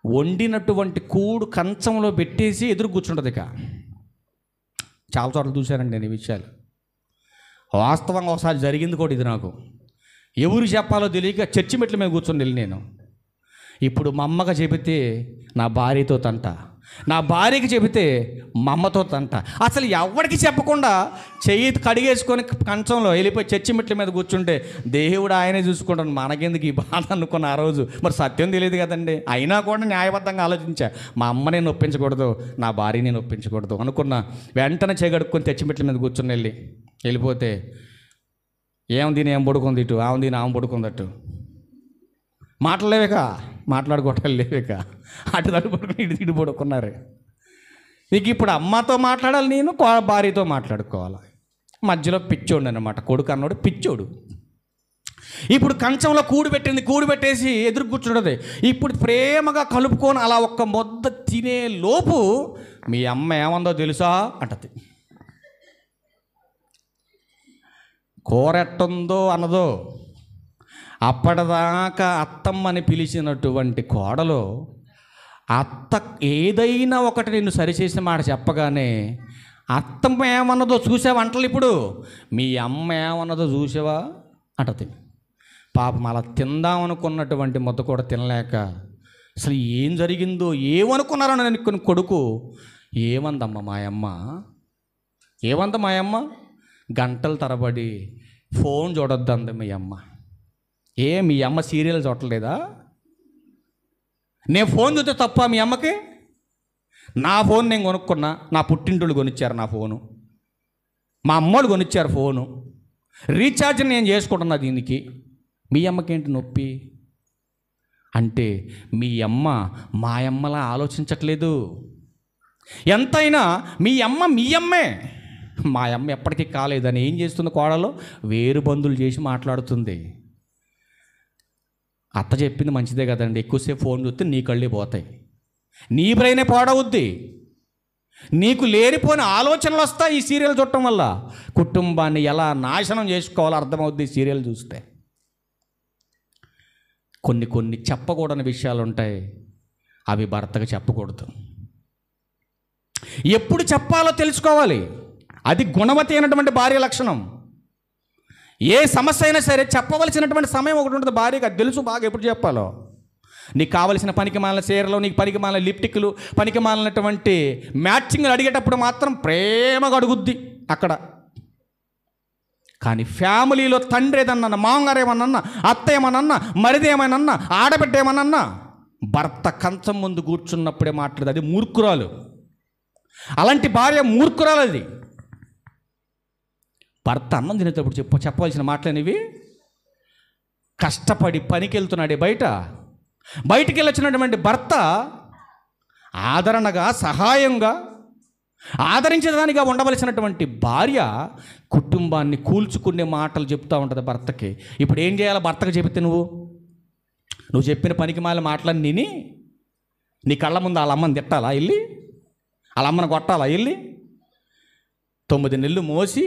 [SPEAKER 1] వండినటువంటి కూడు కంచంలో పెట్టేసి ఎదురు కూర్చుంటుంది. ఇక చాలా చోట్ల చూశానండి నేను ఈ విషయాలు. వాస్తవంగా ఒకసారి జరిగింది కూడా ఇది నాకు. ఎవరు చెప్పాలో తెలియక చర్చి మెట్ల మీద కూర్చొని వెళ్ళి నేను ఇప్పుడు మా అమ్మగా చెబితే నా భార్యతో తంట, నా భార్యకి చెబితే మా అమ్మతో తంట. అసలు ఎవరికి చెప్పకుండా చెయ్యి కడిగేసుకొని కంచంలో వెళ్ళిపోయి చర్చి మెట్ల మీద కూర్చుంటే దేవుడు ఆయనే చూసుకుంటాను, మనకెందుకు ఈ బాధ అనుకున్న ఆ రోజు. మరి సత్యం తెలియదు కదండి. అయినా కూడా న్యాయబద్ధంగా ఆలోచించా, మా అమ్మని నొప్పించకూడదు, నా భార్యని నొప్పించకూడదు అనుకున్నా. వెంటనే చేయగడుక్కొని చర్చి మెట్ల మీద కూర్చొని వెళ్ళిపోతే ఏం దీని ఏం పడుకుంది ఇటు, ఆమె దీని ఆమె పడుకుందట్టు, మాట్లాడలేక మాట్లాడుకోవటాలు లేవేక అటు తడు పడుకుని ఇటు పడుకున్నారు. నీకు ఇప్పుడు అమ్మతో మాట్లాడాలి, నేను భార్యతో మాట్లాడుకోవాలి. మధ్యలో పిచ్చోడు అనమాట, కొడుకు అన్నాడు పిచ్చోడు. ఇప్పుడు కంచంలో కూడు పెట్టింది, కూడు పెట్టేసి ఎదురు కూర్చుంటుంది. ఇప్పుడు ప్రేమగా కలుపుకొని అలా ఒక్క ముద్ద తినే లోపు మీ అమ్మ ఏమందో తెలుసా అంటది. కూర ఎట్టుందో అన్నదో. అప్పటిదాకా అత్తమ్మని పిలిచినటువంటి కోడలో అత్త ఏదైనా ఒకటి నిన్ను సరిచేసిన మాట చెప్పగానే అత్తమ్మ ఏమన్నదో చూసావా అంటలు. ఇప్పుడు మీ అమ్మ ఏమన్నదో చూసావా అంటది. పాపం అలా తిందామనుకున్నటువంటి ముద్ద కూడా తినలేక అసలు ఏం జరిగిందో ఏమనుకున్నారని అనుకున్న కొడుకు ఏమందమ్మ మాయమ్మ, ఏమంద మాయమ్మ, గంటల తరబడి ఫోన్ చూడొద్దంది మీ అమ్మ. మీ అమ్మ సీరియల్ చూడలేదా? నేను ఫోన్ చూస్తే తప్ప మీ అమ్మకి? నా ఫోన్ నేను కొనుక్కున్నా, నా పుట్టింటోళ్ళు కొనిచ్చారు నా ఫోను, మా అమ్మోళ్ళు కొనిచ్చారు ఫోను, రీఛార్జ్ నేను చేసుకుంటున్నా దీనికి, మీ అమ్మకేంటి నొప్పి అంటే మీ అమ్మ మా అమ్మలా ఆలోచించట్లేదు. ఎంతైనా మీ అమ్మే, మా అమ్మ ఎప్పటికీ కాలేదని ఏం చేస్తుంది కోడలో వేరు బంధువులు చేసి మాట్లాడుతుంది. అత్త చెప్పింది మంచిదే కదండి, ఎక్కువసేపు ఫోన్ చూస్తే నీ కళ్ళే పోతాయి, నీ బ్రెయినే పాడవుద్ది, నీకు లేనిపోయిన ఆలోచనలు వస్తాయి ఈ సీరియల్ చూడటం వల్ల. కుటుంబాన్ని ఎలా నాశనం చేసుకోవాలో అర్థమవుద్ది ఈ సీరియల్ చూస్తే. కొన్ని చెప్పకూడని విషయాలు ఉంటాయి, అవి భర్తకు చెప్పకూడదు. ఎప్పుడు చెప్పాలో తెలుసుకోవాలి, అది గుణవతి అయినటువంటి భార్య లక్షణం. ఏ సమస్య అయినా సరే చెప్పవలసినటువంటి సమయం ఒకటి ఉంటుంది భార్యకి, అది తెలుసు బాగా ఎప్పుడు చెప్పాలో. నీకు కావలసిన పనికి మాలిన చీరలు, నీకు పనికి మాలిన లిప్టిక్లు, పనికి మాలినటువంటి మ్యాచింగ్లు అడిగేటప్పుడు మాత్రం ప్రేమగా అడుగుద్ది అక్కడ. కానీ ఫ్యామిలీలో తండ్రి ఏదన్నా, మామగారు ఏమన్నా, అత్త ఏమన్నా, మరిది ఏమన్నా, ఆడబిడ్డ ఏమన్నా, భర్త కంచం ముందు కూర్చున్నప్పుడే మాట్లాడదు, అది మూర్ఖురాలు. అలాంటి భార్య మూర్ఖురాలు. అది భర్త అన్నం తినేటప్పుడు చెప్పవలసిన మాటలనేవి. కష్టపడి పనికి వెళ్తున్నాడే బయటికి వెళ్ళొచ్చినటువంటి భర్త ఆదరణగా, సహాయంగా, ఆదరించేదానిగా ఉండవలసినటువంటి భార్య కుటుంబాన్ని కూల్చుకునే మాటలు చెప్తూ ఉంటుంది భర్తకి. ఇప్పుడు ఏం చేయాలి? భర్తకు చెబితే నువ్వు చెప్పిన పనికి మాల మాటలన్నీ నీ కళ్ళ ముందు వాళ్ళ అమ్మని తిట్టాలా వెళ్ళి, వాళ్ళ అమ్మని కొట్టాలా వెళ్ళి? 9 నెలలు మోసి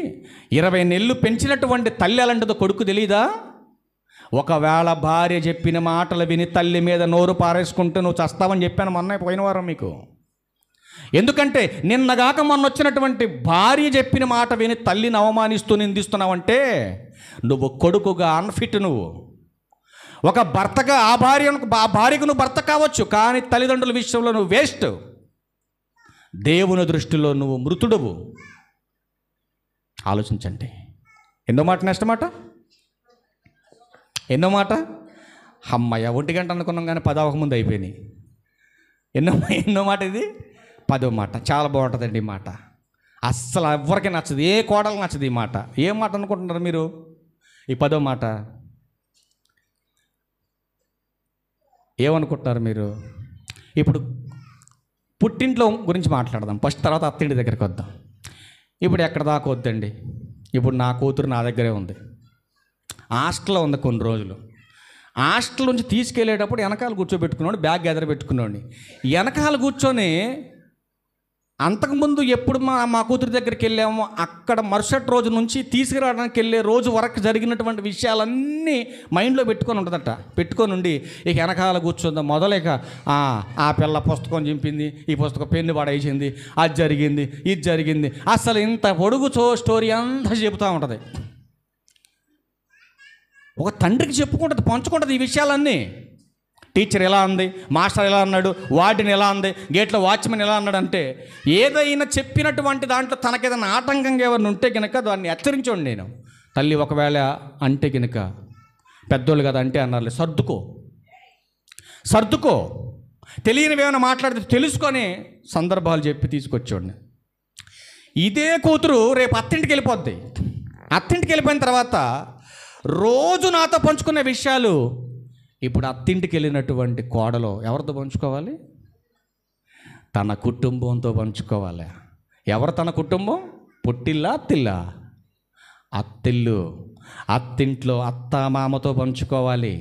[SPEAKER 1] 20 నెలలు పెంచినటువంటి తల్లి అలాంటిదో కొడుకు తెలీదా? ఒకవేళ భార్య చెప్పిన మాటలు విని తల్లి మీద నోరు పారేసుకుంటే నువ్వు చస్తావని చెప్పాను మొన్న పోయిన వారం మీకు. ఎందుకంటే నిన్నగాక మొన్న వచ్చినటువంటి భార్య చెప్పిన మాట విని తల్లిని అవమానిస్తూ నిందిస్తున్నావంటే నువ్వు కొడుకుగా అన్ఫిట్. నువ్వు ఒక భర్తగా ఆ భార్యకు నువ్వు భర్త కావచ్చు, కానీ తల్లిదండ్రుల విషయంలో నువ్వు వేస్ట్. దేవుని దృష్టిలో నువ్వు మృతుడువు. ఆలోచించండి. ఎన్నో మాట, నెక్స్ట్ మాట, ఎన్నో మాట. అమ్మయ్య 1 గంట అనుకున్నాం కానీ 10 అవ్వకముందు అయిపోయినాయి. ఎన్నో మాట ఇది, 10వ మాట. చాలా బాగుంటుందండి ఈ మాట. అస్సలు ఎవరికి నచ్చదు, ఏ కోడలు నచ్చదు ఈ మాట. ఏం మాట అనుకుంటున్నారు మీరు? ఈ 10వ మాట, ఏమనుకుంటున్నారు మీరు? ఇప్పుడు పుట్టింట్లో గురించి మాట్లాడదాం ఫస్ట్, తర్వాత అత్తింటి దగ్గరికి వద్దాం. ఇప్పుడు ఎక్కడ దాకా వద్దండి. ఇప్పుడు నా కూతురు నా దగ్గరే ఉంది, హాస్టల్లో ఉంది కొన్ని రోజులు. హాస్టల్ నుంచి తీసుకెళ్ళేటప్పుడు వెనకాల కూర్చోబెట్టుకున్నాడు, బ్యాగ్ ఎదర పెట్టుకున్నాడు. వెనకాల కూర్చొని అంతకుముందు ఎప్పుడు మా కూతురి దగ్గరికి వెళ్ళామో అక్కడ మరుసటి రోజు నుంచి తీసుకురావడానికి వెళ్ళే రోజు వరకు జరిగినటువంటి విషయాలన్నీ మైండ్లో పెట్టుకొని ఉంటుందట. పెట్టుకొని ఉండి ఇక వెనకాల కూర్చుందా మొదలేక ఆ పిల్ల పుస్తకం చింపింది, ఈ పుస్తకం పెన్ను పడేసింది, అది జరిగింది, ఇది జరిగింది, అసలు ఇంత పొడుగు స్టోరీ అంతా చెబుతూ ఉంటుంది. ఒక తండ్రికి చెప్పుకుంటుంది, పంచుకుంటుంది ఈ విషయాలన్నీ. టీచర్ ఎలా అంది, మాస్టర్ ఎలా అన్నాడు, వార్డెన్ ఎలా అంది, గేట్లో వాచ్మెన్ ఎలా అన్నాడు అంటే ఏదైనా చెప్పినటువంటి దాంట్లో తనకేదైనా ఆటంకంగా ఎవరిని ఉంటే కనుక దాన్ని హెచ్చరించండి. నేను తల్లి ఒకవేళ అంటే కనుక పెద్దోళ్ళు కదా అంటే అన్నారు, సర్దుకో, తెలియనివి ఏమైనా మాట్లాడితే తెలుసుకొని సందర్భాలు చెప్పి తీసుకొచ్చేవాడిని. ఇదే కూతురు రేపు అత్తింటికి వెళ్ళిపోద్ది. అత్తింటికి వెళ్ళిపోయిన తర్వాత రోజు నాతో పంచుకునే విషయాలు ఇప్పుడు అత్తింటికి వెళ్ళినటువంటి కోడలో ఎవరితో పంచుకోవాలి? తన కుటుంబంతో పంచుకోవాలి. ఎవరు తన కుటుంబం? పుట్టిల్లా అత్తిల్లా? అత్తిల్లు. అత్తింట్లో అత్త మామతో పంచుకోవాలి,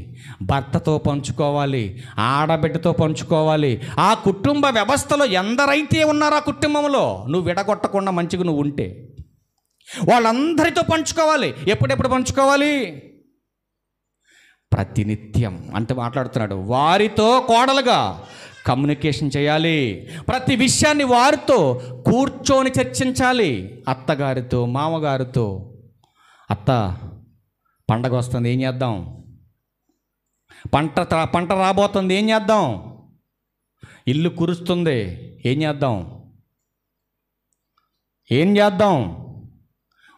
[SPEAKER 1] భర్తతో పంచుకోవాలి, ఆడబిడ్డతో పంచుకోవాలి. ఆ కుటుంబ వ్యవస్థలో ఎందరైతే ఉన్నారో ఆ కుటుంబంలో నువ్వు విడగొట్టకుండా మంచిగా నువ్వు ఉంటే వాళ్ళందరితో పంచుకోవాలి. ఎప్పుడెప్పుడు పంచుకోవాలి? ప్రతినిత్యం అంటే మాట్లాడుతున్నాడు. వారితో కోడలుగా కమ్యూనికేషన్ చేయాలి. ప్రతి విషయాన్ని వారితో కూర్చొని చర్చించాలి. అత్తగారితో, మామగారితో, అత్త పండగ వస్తుంది ఏం చేద్దాం, పంట రాబోతుంది ఏం చేద్దాం, ఇల్లు కురుస్తుంది ఏం చేద్దాం.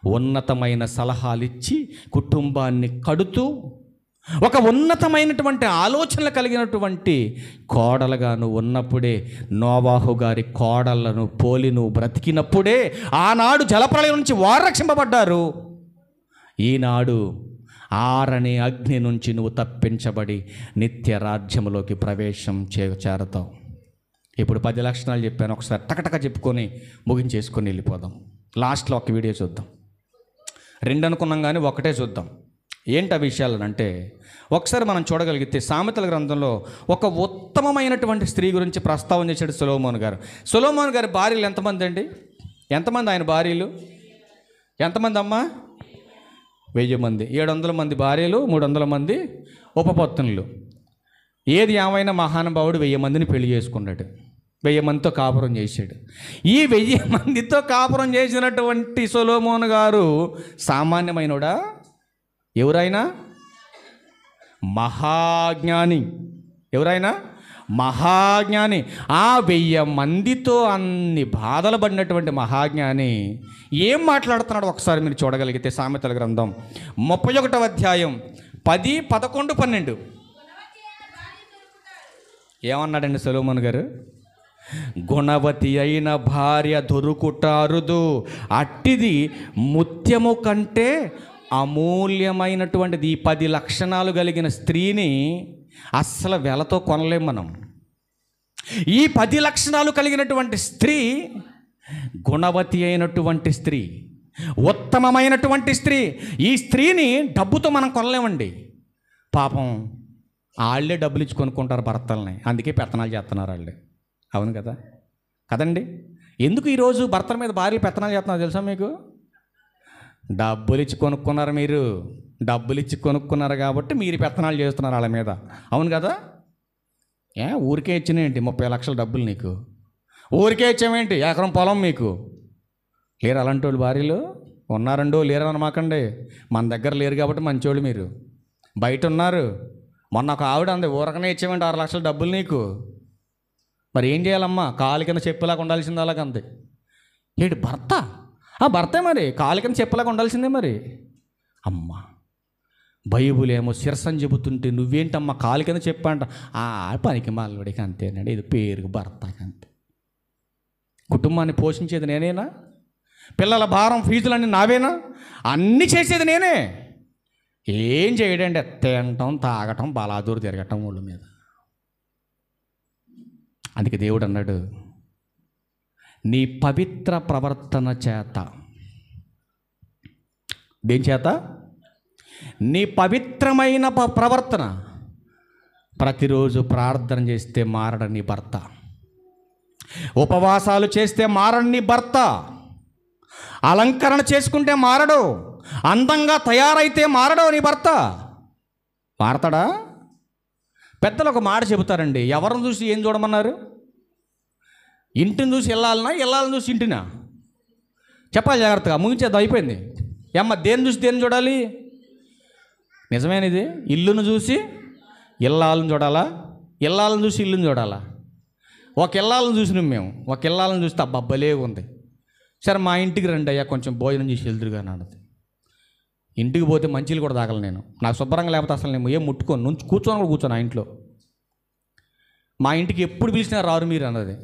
[SPEAKER 1] ఉన్నతమైన సలహాలు ఇచ్చి కుటుంబాన్ని కడుతూ ఒక ఉన్నతమైనటువంటి ఆలోచనలు కలిగినటువంటి కోడలుగా నువ్వు ఉన్నప్పుడే, నోవాహు గారి కోడళ్లను పోలి నువ్వు బ్రతికినప్పుడే ఆనాడు జలప్రళయం నుంచి వారు రక్షింపబడ్డారు. ఈనాడు ఆరని అగ్ని నుంచి నువ్వు తప్పించబడి నిత్య రాజ్యంలోకి ప్రవేశం చేరతావు. ఇప్పుడు 10 లక్షణాలు చెప్పాను, ఒకసారి టకటక చెప్పుకొని ముగించేసుకొని వెళ్ళిపోదాం. లాస్ట్లో ఒక వీడియో చూద్దాం. 2 అనుకున్నాం కానీ ఒకటే చూద్దాం. ఏంటి ఆ విషయాలు అంటే ఒకసారి మనం చూడగలిగితే సామెతల గ్రంథంలో ఒక ఉత్తమమైనటువంటి స్త్రీ గురించి ప్రస్తావన చేశాడు సొలొమోను గారు. సొలొమోను గారి భార్యలు ఎంతమంది అండి? ఎంతమంది ఆయన భార్యలు? ఎంతమంది అమ్మా? 1000 మంది. 700 మంది భార్యలు, 300 మంది ఉపపత్నులు. ఏది ఏమైనా మహానుభావుడు 1000 మందిని పెళ్లి చేసుకున్నాడు, 1000 మందితో కాపురం చేశాడు. ఈ 1000 మందితో కాపురం చేసినటువంటి సొలొమోను గారు సామాన్యమైనోడా? ఎవరైనా మహాజ్ఞాని. ఎవరైనా మహాజ్ఞాని. ఆ 1000 మందితో అన్ని బాధలు పడినటువంటి మహాజ్ఞాని ఏం మాట్లాడుతున్నాడు ఒకసారి మీరు చూడగలిగితే సామెతల గ్రంథం 31వ అధ్యాయం 10, 11, 12 ఏమన్నాడండి సొలొమోను గారు? గుణవతి అయిన భార్య దొరుకుట అరుదు, అట్టిది ముత్యము కంటే అమూల్యమైనటువంటిది. ఈ 10 లక్షణాలు కలిగిన స్త్రీని అస్సలు వెలతో కొనలేం మనం. ఈ 10 లక్షణాలు కలిగినటువంటి స్త్రీ గుణవతి అయినటువంటి స్త్రీ, ఉత్తమమైనటువంటి స్త్రీ. ఈ స్త్రీని డబ్బుతో మనం కొనలేమండి. పాపం వాళ్ళే డబ్బులు ఇచ్చి కొనుక్కుంటారు భర్తల్ని, అందుకే పెత్తనాలు చేస్తున్నారు వాళ్ళే. అవును కదా, కదండి? ఎందుకు ఈరోజు భర్తల మీద భార్యలు పెత్తనాలు చేస్తున్నారు తెలుసా మీకు? డబ్బులు ఇచ్చి కొనుక్కున్నారు. మీరు డబ్బులు ఇచ్చి కొనుక్కున్నారు కాబట్టి మీరు పెత్తనాలు చేస్తున్నారు వాళ్ళ మీద. అవును కదా? ఊరికే ఇచ్చినేంటి 30 లక్షల డబ్బులు నీకు? ఊరికే ఇచ్చామేంటి ఎకరం పొలం మీకు? లేరు అలాంటి వాళ్ళు భార్యలు? ఉన్నారండో లేరు అనమాకండి. మన దగ్గర లేరు కాబట్టి మంచోళ్ళు మీరు. బయట ఉన్నారు. మొన్న ఒక ఆవిడ అంది, ఊరకనే ఇచ్చామేంటి 6 లక్షల డబ్బులు నీకు? మరి ఏం చేయాలమ్మా? కాలు కింద చెప్పేలాగా ఉండాల్సింది అలాగంది. ఏంటి భర్త? భర్తే మరి కాలు కింద చెప్పేలాగా ఉండాల్సిందే మరి. అమ్మ బైబుల్ ఏమో శిరసని చెబుతుంటే నువ్వేంటమ్మా కాలు కింద చెప్పంట. పనికి మాలవాడికి అంతేనండి, ఇది పేరుకు భర్తకి అంతే. కుటుంబాన్ని పోషించేది నేనేనా? పిల్లల భారం ఫీజులన్నీ నావేనా? అన్నీ చేసేది నేనే. ఏం చేయడండి, తినటం తాగటం బలాదూరు తిరగటం ఊళ్ళ మీద. అందుకే దేవుడు అన్నాడు, నీ పవిత్ర ప్రవర్తన చేత, దేని చేత? నీ పవిత్రమైన ప్రవర్తన. ప్రతిరోజు ప్రార్థన చేస్తే మారడని భర్త, ఉపవాసాలు చేస్తే మారని భర్త, అలంకరణ చేసుకుంటే మారడు, అందంగా తయారైతే మారడు నీ భర్త. మారతాడా? పెద్దలు ఒక మాట చెబుతారండి, ఎవరిని చూసి ఏం చూడమన్నారు? ఇంటిని చూసి వెళ్ళాలని చూసి ఇంటినా? చెప్పాలి జాగ్రత్తగా, ముగించేది అయిపోయింది. ఏమ్మా, దేన్ని చూసి దేన్ని చూడాలి? నిజమేనిది. ఇల్లును చూసి ఇల్లాలను చూడాలా? ఇల్లాలను చూసి ఇల్లుని చూడాలా? ఒక ఇల్లాలను చూసినాం మేము, ఒక ఇల్లాలను చూస్తే అబ్బబ్బలే ఉంది. సరే మా ఇంటికి రండి అయ్యా, కొంచెం భోజనం చేసి వెళ్తురుగా అన్నది. ఇంటికి పోతే మంచిలు కూడా తాగలను నేను, నాకు శుభ్రంగా లేకపోతే అసలు నేను ఏం ముట్టుకోను, నుంచి కూర్చొని కూడా కూర్చోను ఆ ఇంట్లో. మా ఇంటికి ఎప్పుడు పిలిచినా రారు మీరు అన్నది.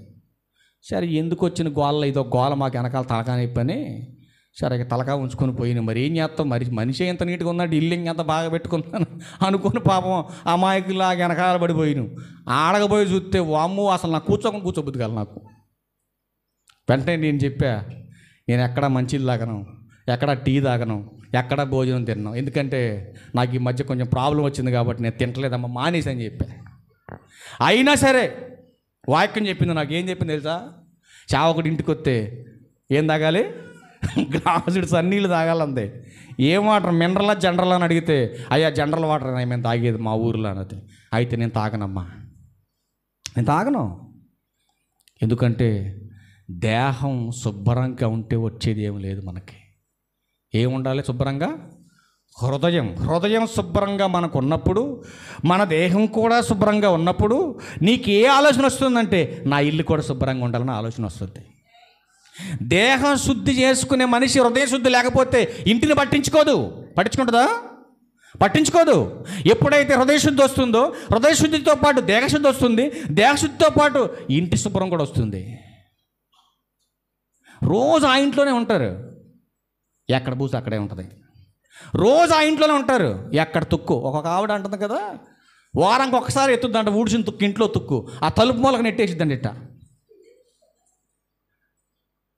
[SPEAKER 1] సరే ఎందుకు వచ్చిన గోళ్ళ, ఇదో గోల మాకు వెనకాల తలకాని పని. సరే ఇక తలకా ఉంచుకొని పోయిన, మరి ఏం చేస్తాం, మరి మనిషి ఎంత నీట్గా ఉన్నాడు, ఇల్లు ఎంత బాగా పెట్టుకున్నాను అనుకుని పాపం అమాయకులాగా వెనకాల పడిపోయిను. ఆడకపోయి చూస్తే వామ్మో, అసలు నాకు కూర్చోబుద్ది కాదు నాకు. వెంటనే నేను చెప్పా, నేను ఎక్కడ మంచిలు తాగను, ఎక్కడ టీ తాగను, ఎక్కడ భోజనం తిన్నాను, ఎందుకంటే నాకు ఈ మధ్య కొంచెం ప్రాబ్లం వచ్చింది కాబట్టి నేను తింటలేదమ్మా, మానేసి అని చెప్పా. అయినా సరే వాక్యం చెప్పింది, నాకు ఏం చెప్పింది తెలుసా? చావకుడు ఇంటికి వస్తే ఏం తాగాలి? గ్లాసుడు సన్నీళ్ళు తాగాలంతే. ఏం వాటర్, మినరలా జనరల్ అని అడిగితే, అయ్యా జనరల్ వాటర్ అని మేము తాగేది మా ఊర్లో అన్నది. అయితే నేను తాగనమ్మా, నేను తాగను. ఎందుకంటే దేహం శుభ్రంగా ఉంటే వచ్చేది ఏం లేదు మనకి. ఏముండాలి శుభ్రంగా? హృదయం శుభ్రంగా మనకు ఉన్నప్పుడు, మన దేహం కూడా శుభ్రంగా ఉన్నప్పుడు నీకు ఏ ఆలోచన వస్తుందంటే, నా ఇల్లు కూడా శుభ్రంగా ఉండాలని ఆలోచన వస్తుంది. దేహం శుద్ధి చేసుకునే మనిషి హృదయ శుద్ధి లేకపోతే ఇంటిని పట్టించుకుంటుందా? పట్టించుకోదు. ఎప్పుడైతే హృదయ శుద్ధి వస్తుందో, హృదయ శుద్ధితో పాటు దేహశుద్ధి వస్తుంది, దేహశుద్ధితో పాటు ఇంటి శుభ్రం కూడా వస్తుంది. రోజు ఆ ఇంట్లోనే ఉంటారు, ఎక్కడ బూసు అక్కడే ఉంటుంది. రోజు ఆ ఇంట్లోనే ఉంటారు, ఎక్కడ తుక్కు. ఒక్కొక్క ఆవిడ అంటుంది కదా, వారానికి ఒకసారి ఎత్తుద్దంట ఊడ్చిన తుక్కు, ఇంట్లో తుక్కు ఆ తలుపు మూలకు నెట్టేసిద్దండి. ఇట్ట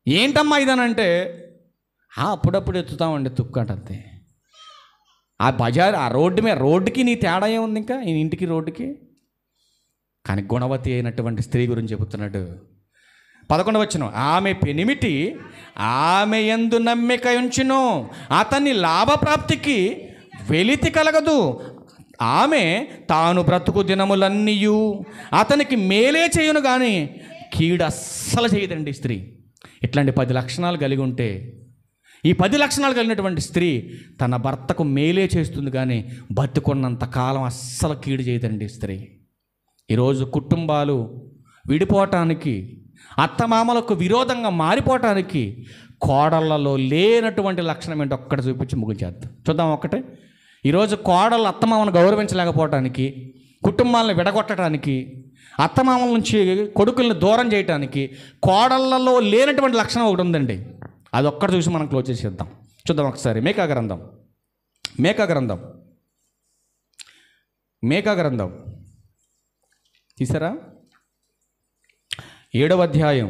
[SPEAKER 1] ఏంటమ్మా ఇదనంటే, అప్పుడప్పుడు ఎత్తుతామండి తుక్కు అంతే. ఆ బజార్, ఆ రోడ్డుకి నీ తేడా ఏముంది ఇంకా ఈ ఇంటికి రోడ్డుకి? కానీ గుణవతి అయినటువంటి స్త్రీ గురించి చెబుతున్నాడు. 11వ వచనం, ఆమె పెనిమిటి ఆమె యందు నమ్మిక ఉంచును, అతన్ని లాభప్రాప్తికి వెలితి కలగదు. ఆమె తాను బ్రతుకు దినములన్నీయు అతనికి మేలే చేయును కానీ కీడు అస్సలు చేయదండి స్త్రీ. ఇట్లాంటి 10 లక్షణాలు కలిగి ఉంటే, ఈ 10 లక్షణాలు కలిగినటువంటి స్త్రీ తన భర్తకు మేలే చేస్తుంది కానీ బతుకున్నంత కాలం అస్సలు కీడు చేయదండి స్త్రీ. ఈరోజు కుటుంబాలు విడిపోవటానికి, అత్తమామలకు విరోధంగా మారిపోవటానికి కోడళ్ళలో లేనటువంటి లక్షణం ఏంటో ఒక్కటి చూపించి ముగించేద్దాం. చూద్దాం ఒక్కటే. ఈరోజు కోడళ్ళు అత్తమామను గౌరవించలేకపోవటానికి, కుటుంబాలను విడగొట్టడానికి, అత్తమామల నుంచి కొడుకుల్ని దూరం చేయడానికి కోడళ్ళలో లేనటువంటి లక్షణం ఒకటి ఉందండి. అది ఒక్కటి చూసి మనం క్లోజ్ చేసేద్దాం. చూద్దాం ఒకసారి. మేకా గ్రంథం తీసారా? 7వ అధ్యాయం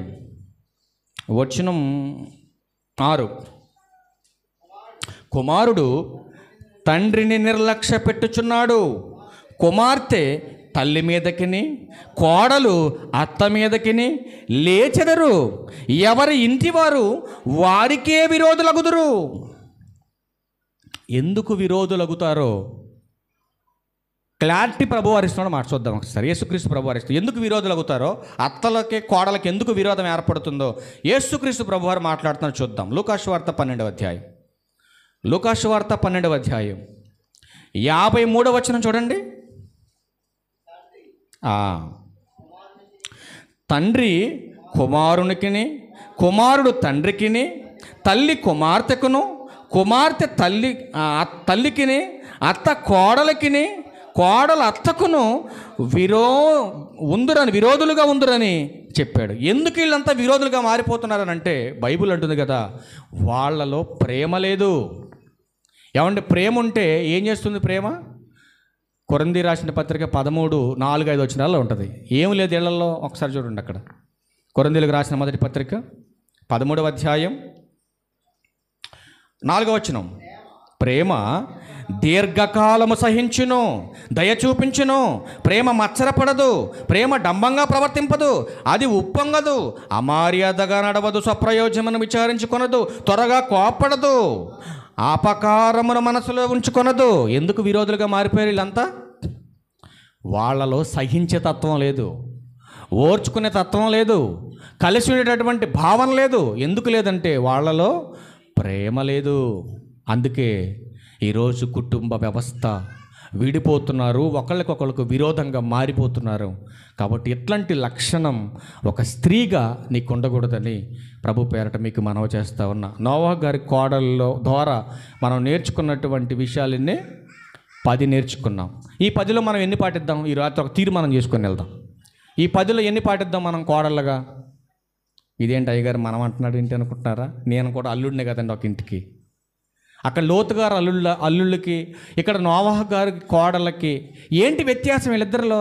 [SPEAKER 1] వచనం 6. కుమారుడు తండ్రిని నిర్లక్ష్య పెట్టుచున్నాడు, కుమార్తె తల్లి మీదకిని, కోడలు అత్త మీదకిని లేచెదరు, ఎవరి ఇంటివారు వారికే విరోధులగుదురు. ఎందుకు విరోధులగుతారో క్లారిటీ ప్రభువారు ఇస్తున్నాడు. మాట చూద్దాం ఒకసారి. యేసుక్రీస్తు ప్రభువారు ఇస్తారు. ఎందుకు విరోధులగుతారో, అత్తలకి కోడలకి ఎందుకు విరోధం ఏర్పడుతుందో యేసుక్రీస్తు ప్రభువారు మాట్లాడుతున్నారు. చూద్దాం. లూకాసు వార్త 12వ అధ్యాయం. 53వ వచనం చూడండి. తండ్రి కుమారునికిని, కుమారుడు తండ్రికిని, తల్లి కుమార్తెకును, కుమార్తె తల్లికిని, అత్త కోడలికిని, కోడలు అత్తకును విరోధులుగా ఉందురని చెప్పాడు. ఎందుకు వీళ్ళంతా విరోధులుగా మారిపోతున్నారని అంటే, బైబిల్ అంటుంది కదా, వాళ్ళలో ప్రేమ లేదు. ఏమంటే ప్రేమ ఉంటే ఏం చేస్తుంది? ప్రేమ కొరింథీ రాసిన పత్రిక 13:4-5 వచనాల్లో ఉంటుంది. ఏం లేదు ఇళ్లలో, ఒకసారి చూడండి అక్కడ. కొరింథీలకు రాసిన మొదటి పత్రిక 13వ అధ్యాయం 4వ వచనం. ప్రేమ దీర్ఘకాలము సహించును, దయ చూపించును, ప్రేమ మత్సరపడదు, ప్రేమ డంబంగా ప్రవర్తింపదు, అది ఉప్పొంగదు, అమర్యాదగా నడవదు, స్వప్రయోజనమును విచారించుకొనదు, త్వరగా కోపడదు, అపకారమును మనసులో ఉంచుకొనదు. ఎందుకు విరోధులుగా మారిపోయారు వీళ్ళంతా? వాళ్ళలో సహించే తత్వం లేదు, ఓర్చుకునే తత్వం లేదు, కలిసి ఉండేటటువంటి భావన లేదు. ఎందుకు లేదంటే వాళ్ళలో ప్రేమ లేదు. అందుకే ఈరోజు కుటుంబ వ్యవస్థ విడిపోతున్నారు, ఒకళ్ళకొకళ్ళకు విరోధంగా మారిపోతున్నారు. కాబట్టి ఇట్లాంటి లక్షణం ఒక స్త్రీగా నీకు ఉండకూడదని ప్రభు పేరట మీకు మనవి చేస్తూ ఉన్నా. నోవహు గారి కోడల్లో ద్వారా మనం నేర్చుకున్నటువంటి విషయాలన్నీ 10 నేర్చుకున్నాం. ఈ 10లో మనం ఎన్ని పాటిద్దాం? ఈ రాత్రి ఒక తీర్మానం చేసుకొని వెళ్దాం. ఈ 10లో ఎన్ని పాటిద్దాం మనం కోడళ్ళగా? ఇదేంటి అయ్యగారు మనం అంటున్నాడు ఏంటి అనుకుంటున్నారా? నేను కూడా అల్లుడినే కదండి ఒక ఇంటికి. అక్కడ లోతు గారు అల్లుళ్ళకి, ఇక్కడ నోవహు గారి కోడళ్ళకి ఏంటి వ్యత్యాసం వీళ్ళిద్దరిలో?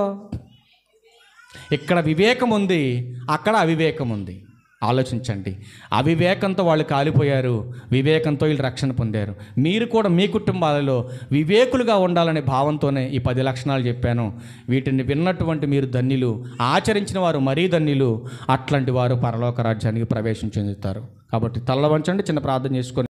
[SPEAKER 1] ఇక్కడ వివేకం ఉంది, అక్కడ అవివేకం ఉంది. ఆలోచించండి. అవివేకంతో వాళ్ళు కాలిపోయారు, వివేకంతో వీళ్ళు రక్షణ పొందారు. మీరు కూడా మీ కుటుంబాలలో వివేకులుగా ఉండాలనే భావంతోనే ఈ 10 లక్షణాలు చెప్పాను. వీటిని విన్నటువంటి మీరు ధన్యులు, ఆచరించిన వారు మరీ ధన్యులు. అట్లాంటి వారు పరలోక రాజ్యానికి ప్రవేశం చెందుతారు. కాబట్టి తల్ల వంచండి, చిన్న ప్రార్థన చేసుకొని